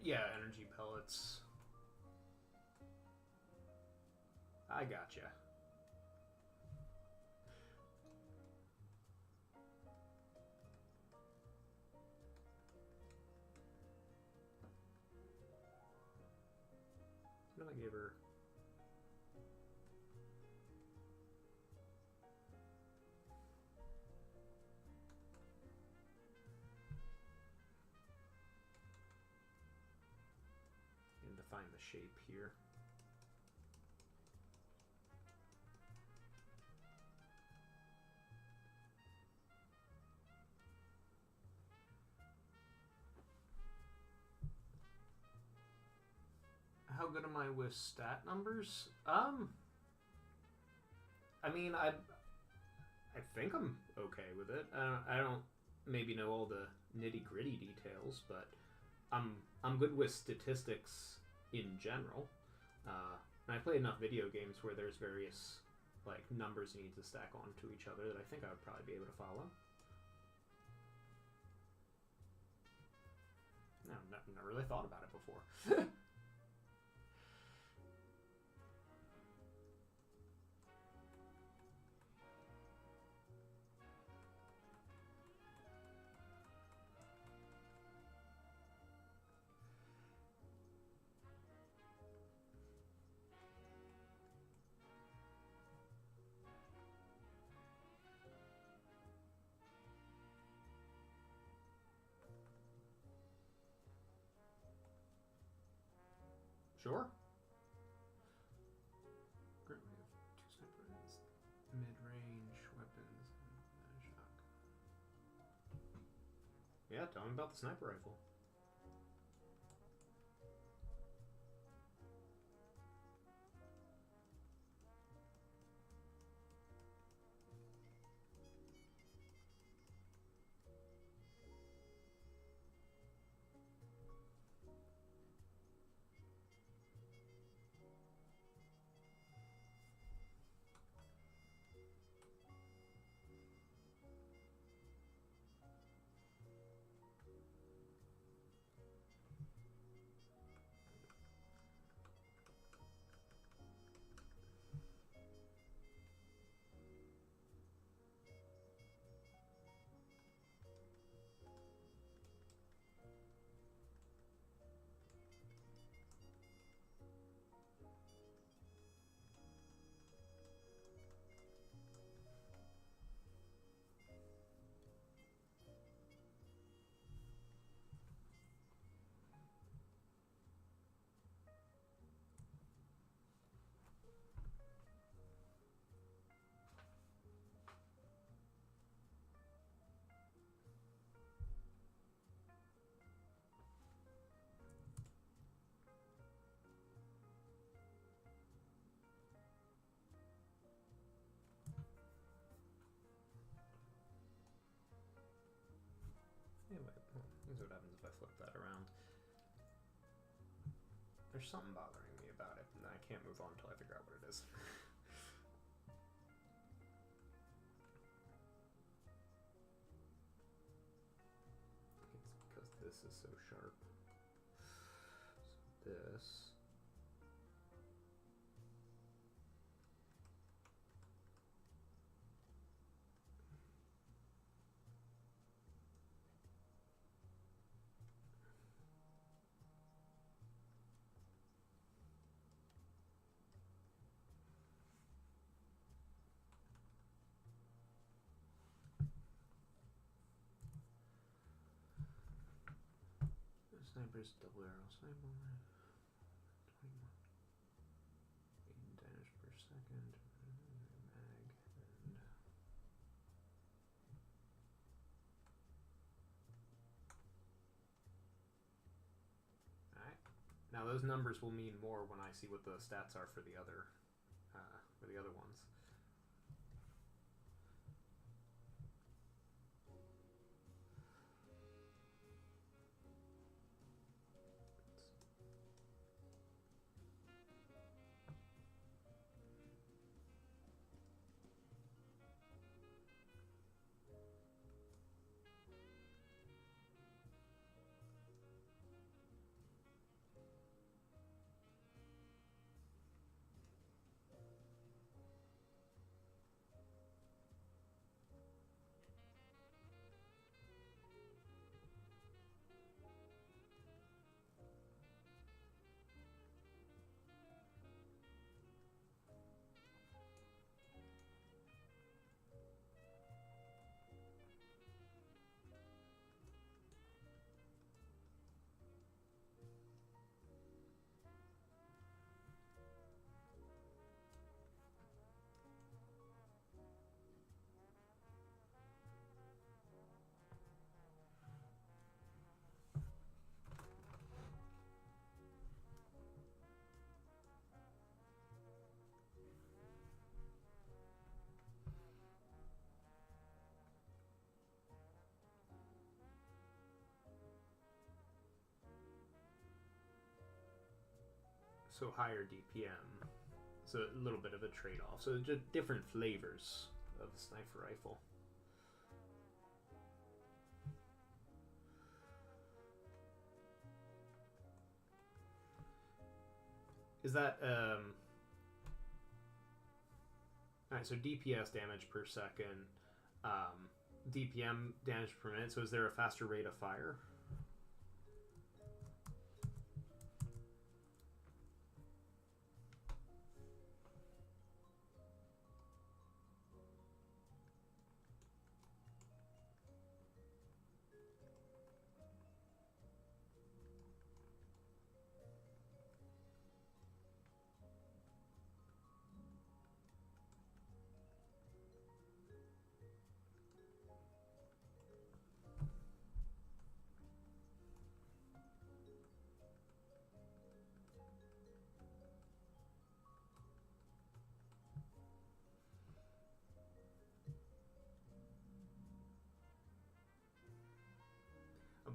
Yeah, energy pellets. I gotcha. Then I gave her. And define the shape here. How good am I with stat numbers? I mean, I think I'm okay with it. I don't maybe know all the nitty-gritty details, but I'm good with statistics in general. And I play enough video games where there's various like numbers you need to stack onto each other that I think I would probably be able to follow. No, never really thought about it before. Sure. Great, we have 2 snipers, mid-range weapons, and shotgun. Yeah, tell me about the sniper rifle. Anyway, here's what happens if I flip that around. There's something bothering me about it, and I can't move on until I figure out what it is. It's because this is so sharp. So this... Sniper's double arrow sniper. 21. 8 damage per second. Mag and alright. Now those numbers will mean more when I see what the stats are for the other ones. So higher DPM. So a little bit of a trade-off. So just different flavors of the sniper rifle. Is that alright, so DPS damage per second, DPM damage per minute. So is there a faster rate of fire?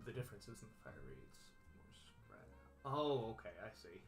The differences in the fire rates more spread out. Oh, okay, I see.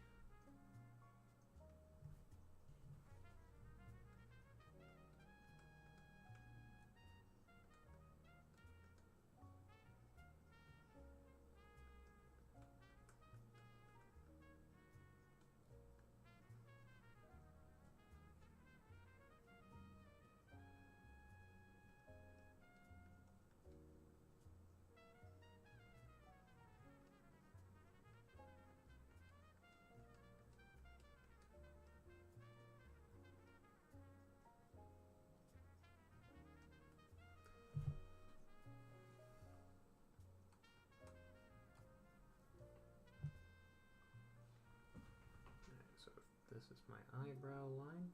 So this is my eyebrow line,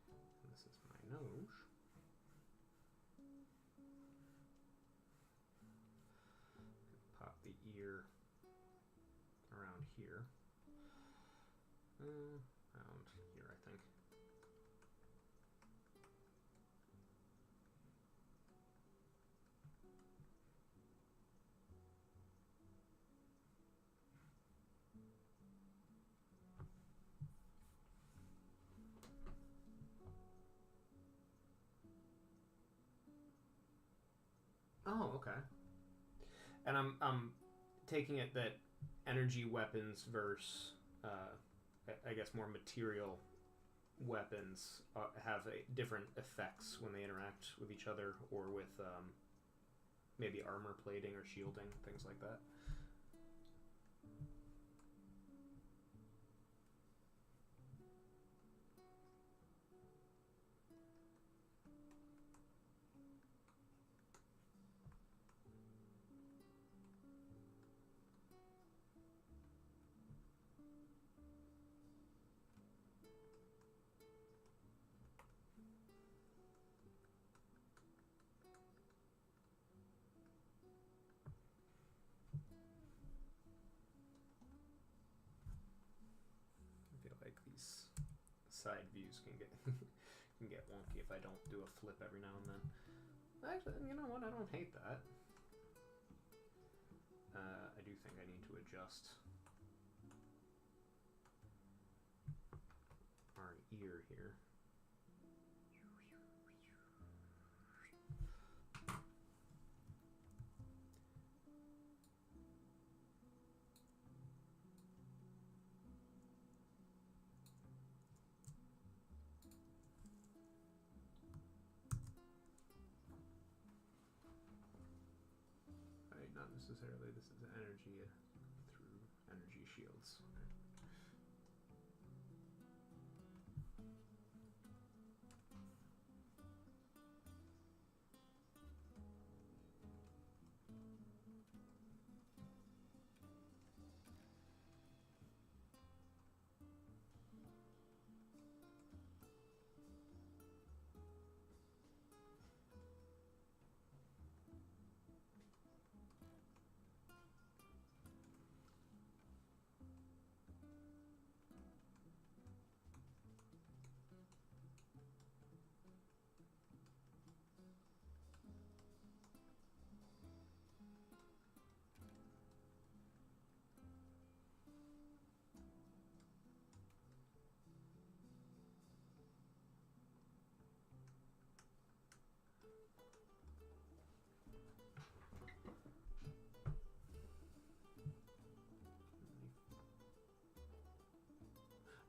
and this is my nose. Pop the ear around here. Around here, I think. Oh, okay. And I'm taking it that energy weapons versus I guess more material weapons have different effects when they interact with each other or with maybe armor plating or shielding, things like that. I feel like these side views can get can get wonky if I don't do a flip every now and then. Actually, you know what? I don't hate that. I do think I need to adjust our ear here. Not necessarily. This is energy through energy shields.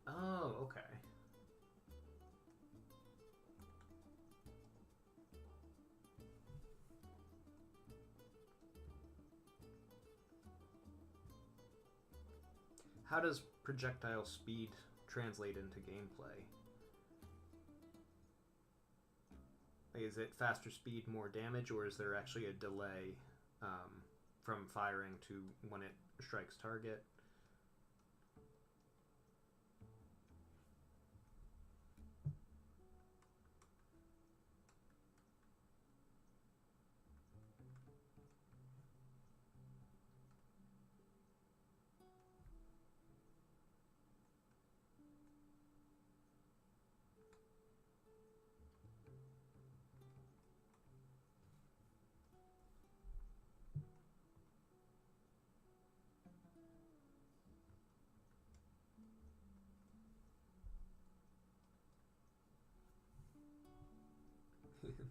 Oh, okay. How does projectile speed translate into gameplay? Like, is it faster speed, more damage, or is there actually a delay from firing to when it strikes target?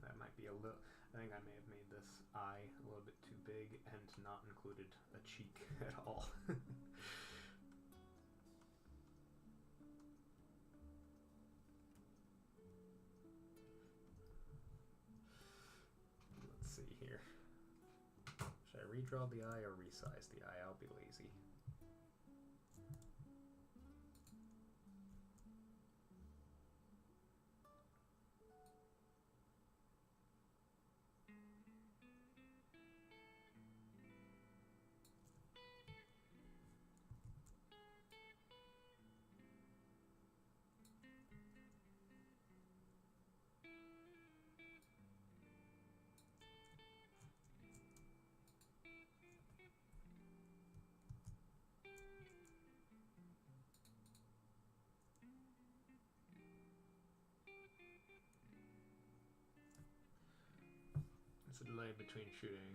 That might be a little. I think I may have made this eye a little bit too big and not included a cheek at all. Let's see here. Should I redraw the eye or resize the eye? I'll be lazy. It's a delay between shooting.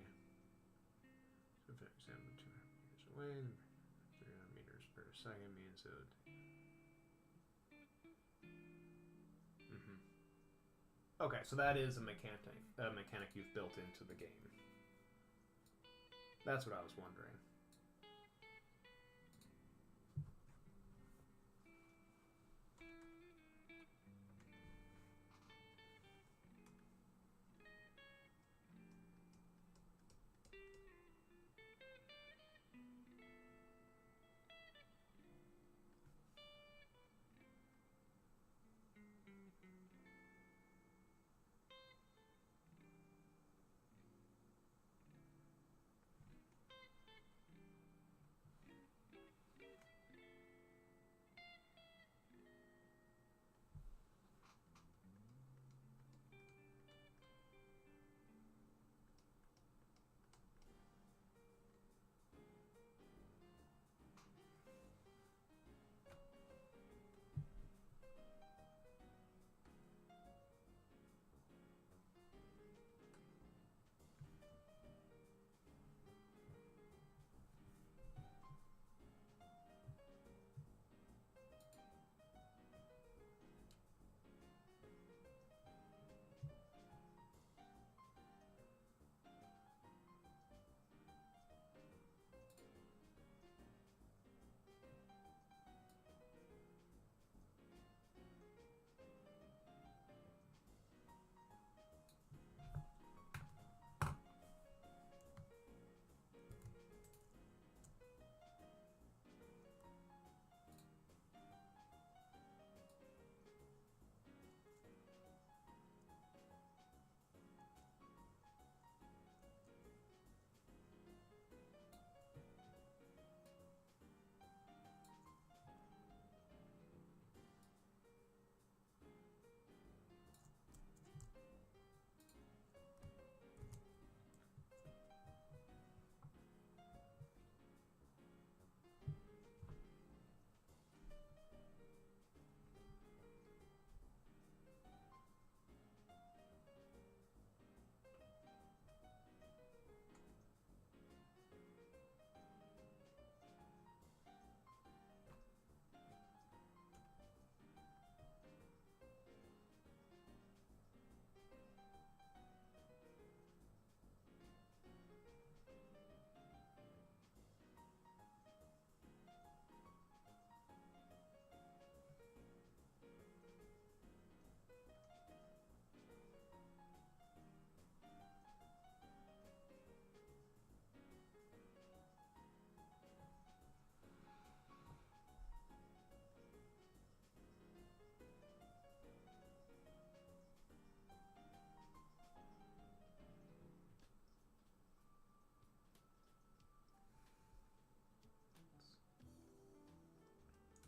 So, for example, 200 meters away, 300 meters per second means it would. Okay, so that is a mechanic you've built into the game. That's what I was wondering.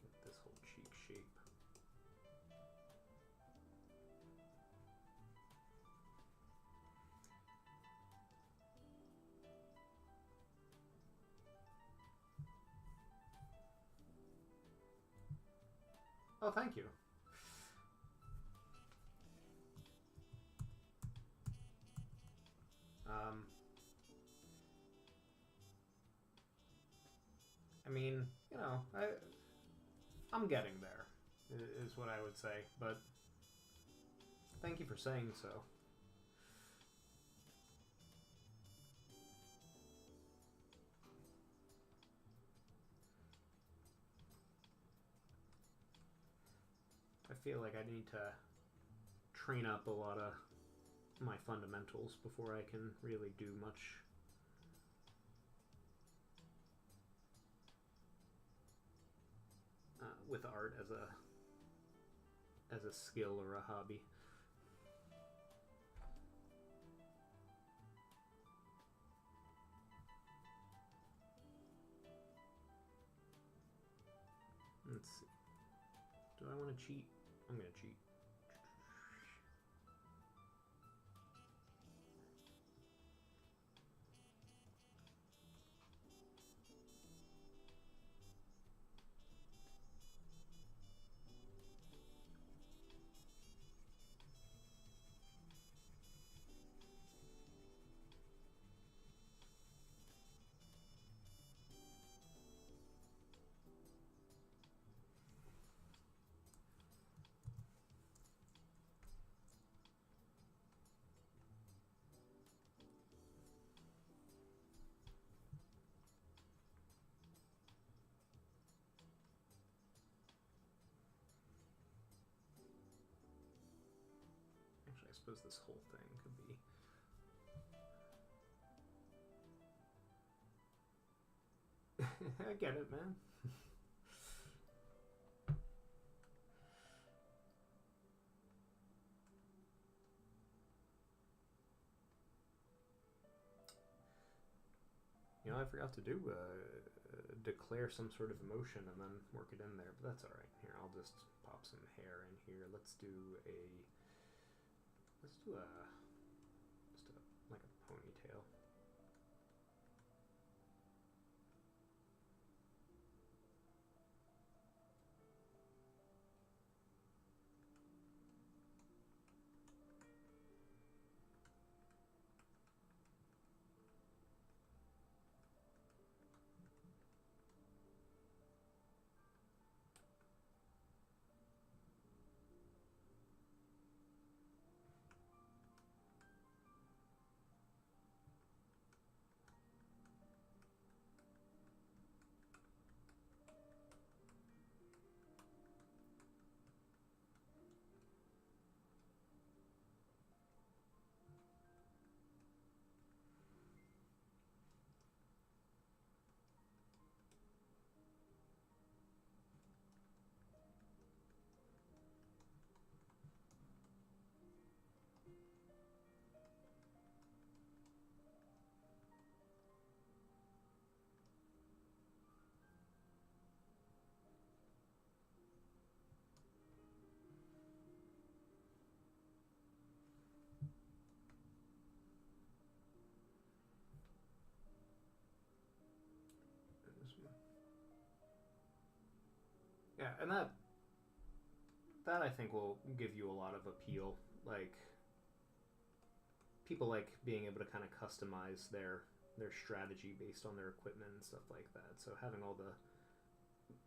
Get this whole cheek shape. Oh, thank you. I mean, you know, I'm getting there, is what I would say, but thank you for saying so. I feel like I need to train up a lot of my fundamentals before I can really do much. With art as a skill or a hobby. Let's see. Do I want to cheat? I'm gonna cheat. I suppose this whole thing could be. I get it, man. You know, I forgot to do declare some sort of emotion and then work it in there, but that's all right. Here, I'll just pop some hair in here. Let's do a just a like a ponytail. Yeah, and that I think will give you a lot of appeal. Like people like being able to kind of customize their strategy based on their equipment and stuff like that. So having all the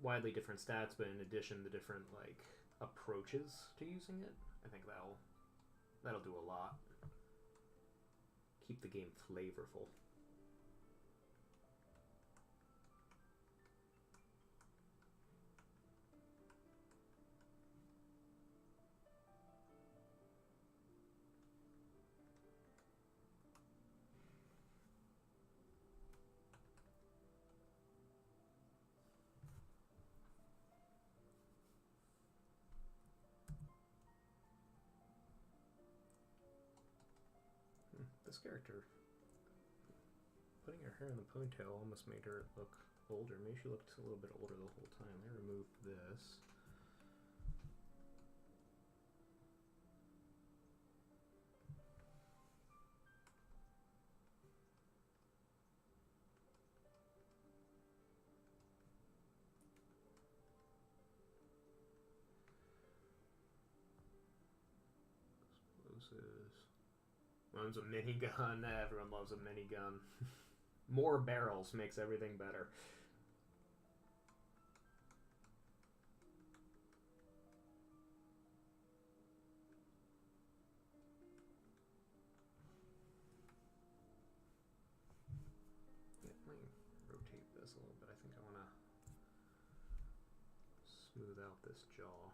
widely different stats, but in addition the different like approaches to using it, I think that'll do a lot. Keep the game flavorful. This character, putting her hair in the ponytail almost made her look older. Maybe she looked a little bit older the whole time. I removed this. Explosives. One's a minigun. Everyone loves a minigun. More barrels makes everything better. Yeah, let me rotate this a little bit. I think I want to smooth out this jaw.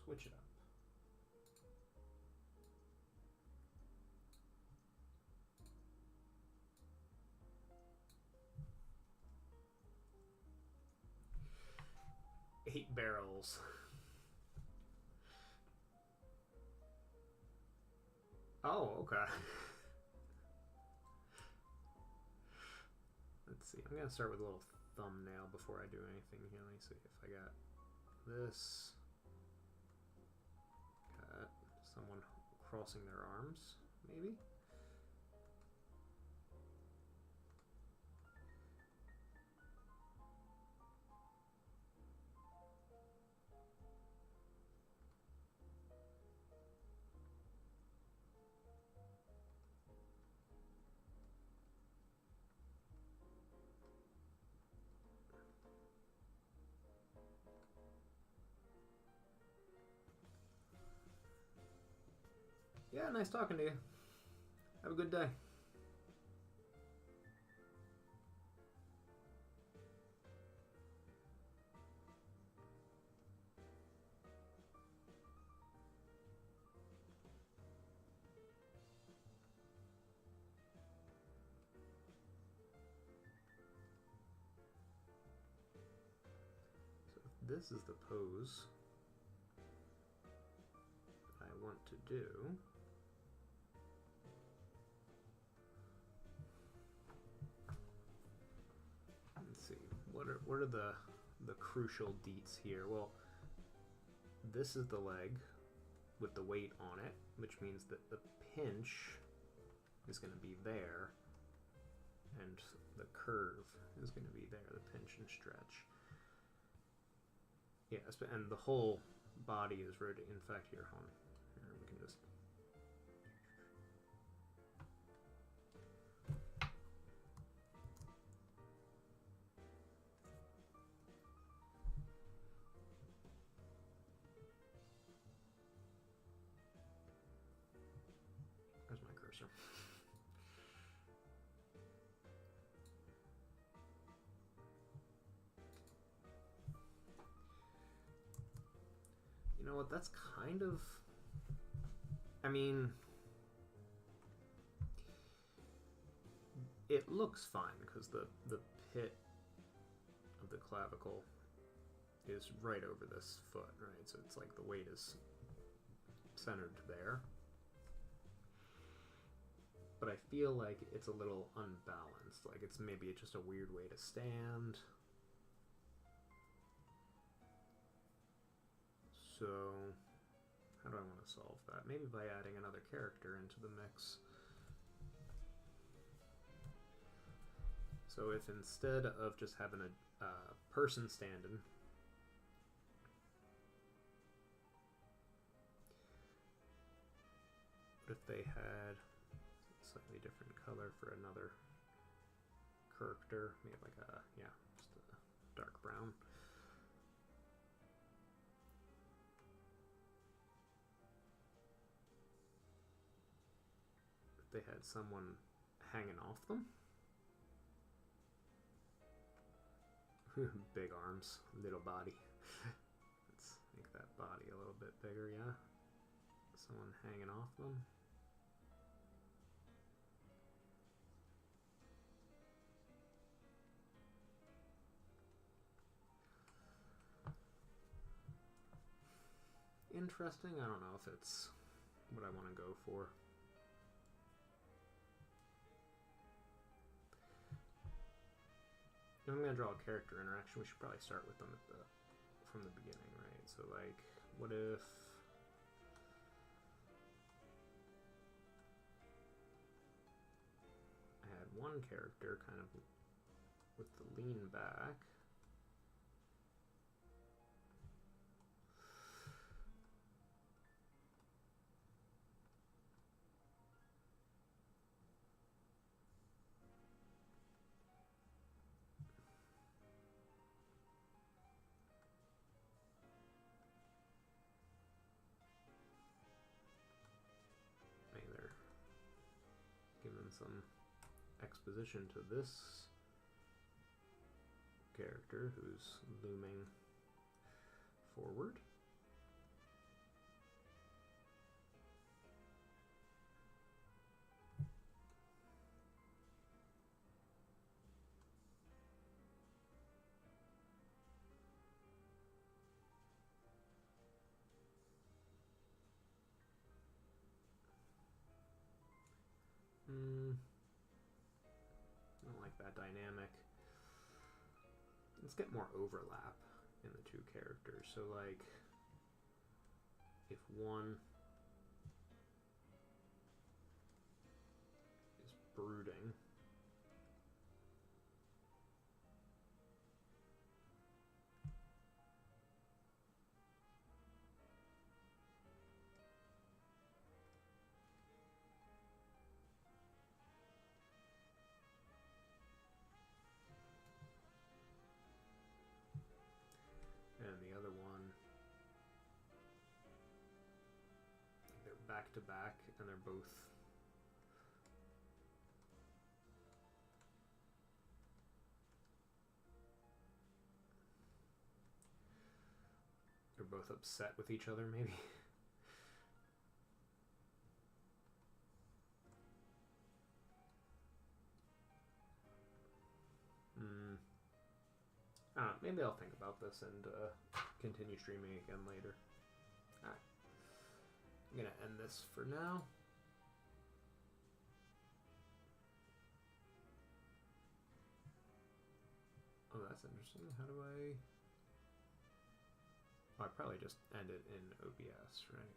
Switch it up. Eight barrels. Oh, okay. Let's see. I'm gonna start with a little thumbnail before I do anything here. Let me see if I got this. Got someone crossing their arms, maybe? Yeah, nice talking to you. Have a good day. So if this is the pose that I want to do, let's see, what are the crucial deets here? Well, this is the leg with the weight on it, which means that the pinch is going to be there, and the curve is going to be there, the pinch and stretch. Yeah, and the whole body is rotated. In fact, here, hold on. Here, we can just... Where's my cursor? You know what, that's kind of... I mean... It looks fine, because the pit of the clavicle is right over this foot, right? So it's like the weight is centered there. But I feel like it's a little unbalanced. Like it's maybe just a weird way to stand. So how do I want to solve that? Maybe by adding another character into the mix. So if instead of just having a person standing, what if they had a slightly different color for another character? Maybe like a, yeah, just a dark brown. If they had someone hanging off them. Big arms, little body. Let's make that body a little bit bigger, yeah. Someone hanging off them. Interesting. I don't know if it's what I want to go for. If I'm going to draw a character interaction, we should probably start with them from the beginning, right? So like, what if I had one character kind of with the lean back. Maybe they're giving some exposition to this character who's looming forward. I don't like that dynamic. Let's get more overlap in the two characters. So like, if one is brooding, and the other one back to back, and they're both upset with each other, maybe. I don't know, maybe I'll think about this and continue streaming again later. Alright. I'm gonna end this for now. Oh, that's interesting. How do I... Oh, I probably just end it in OBS, right?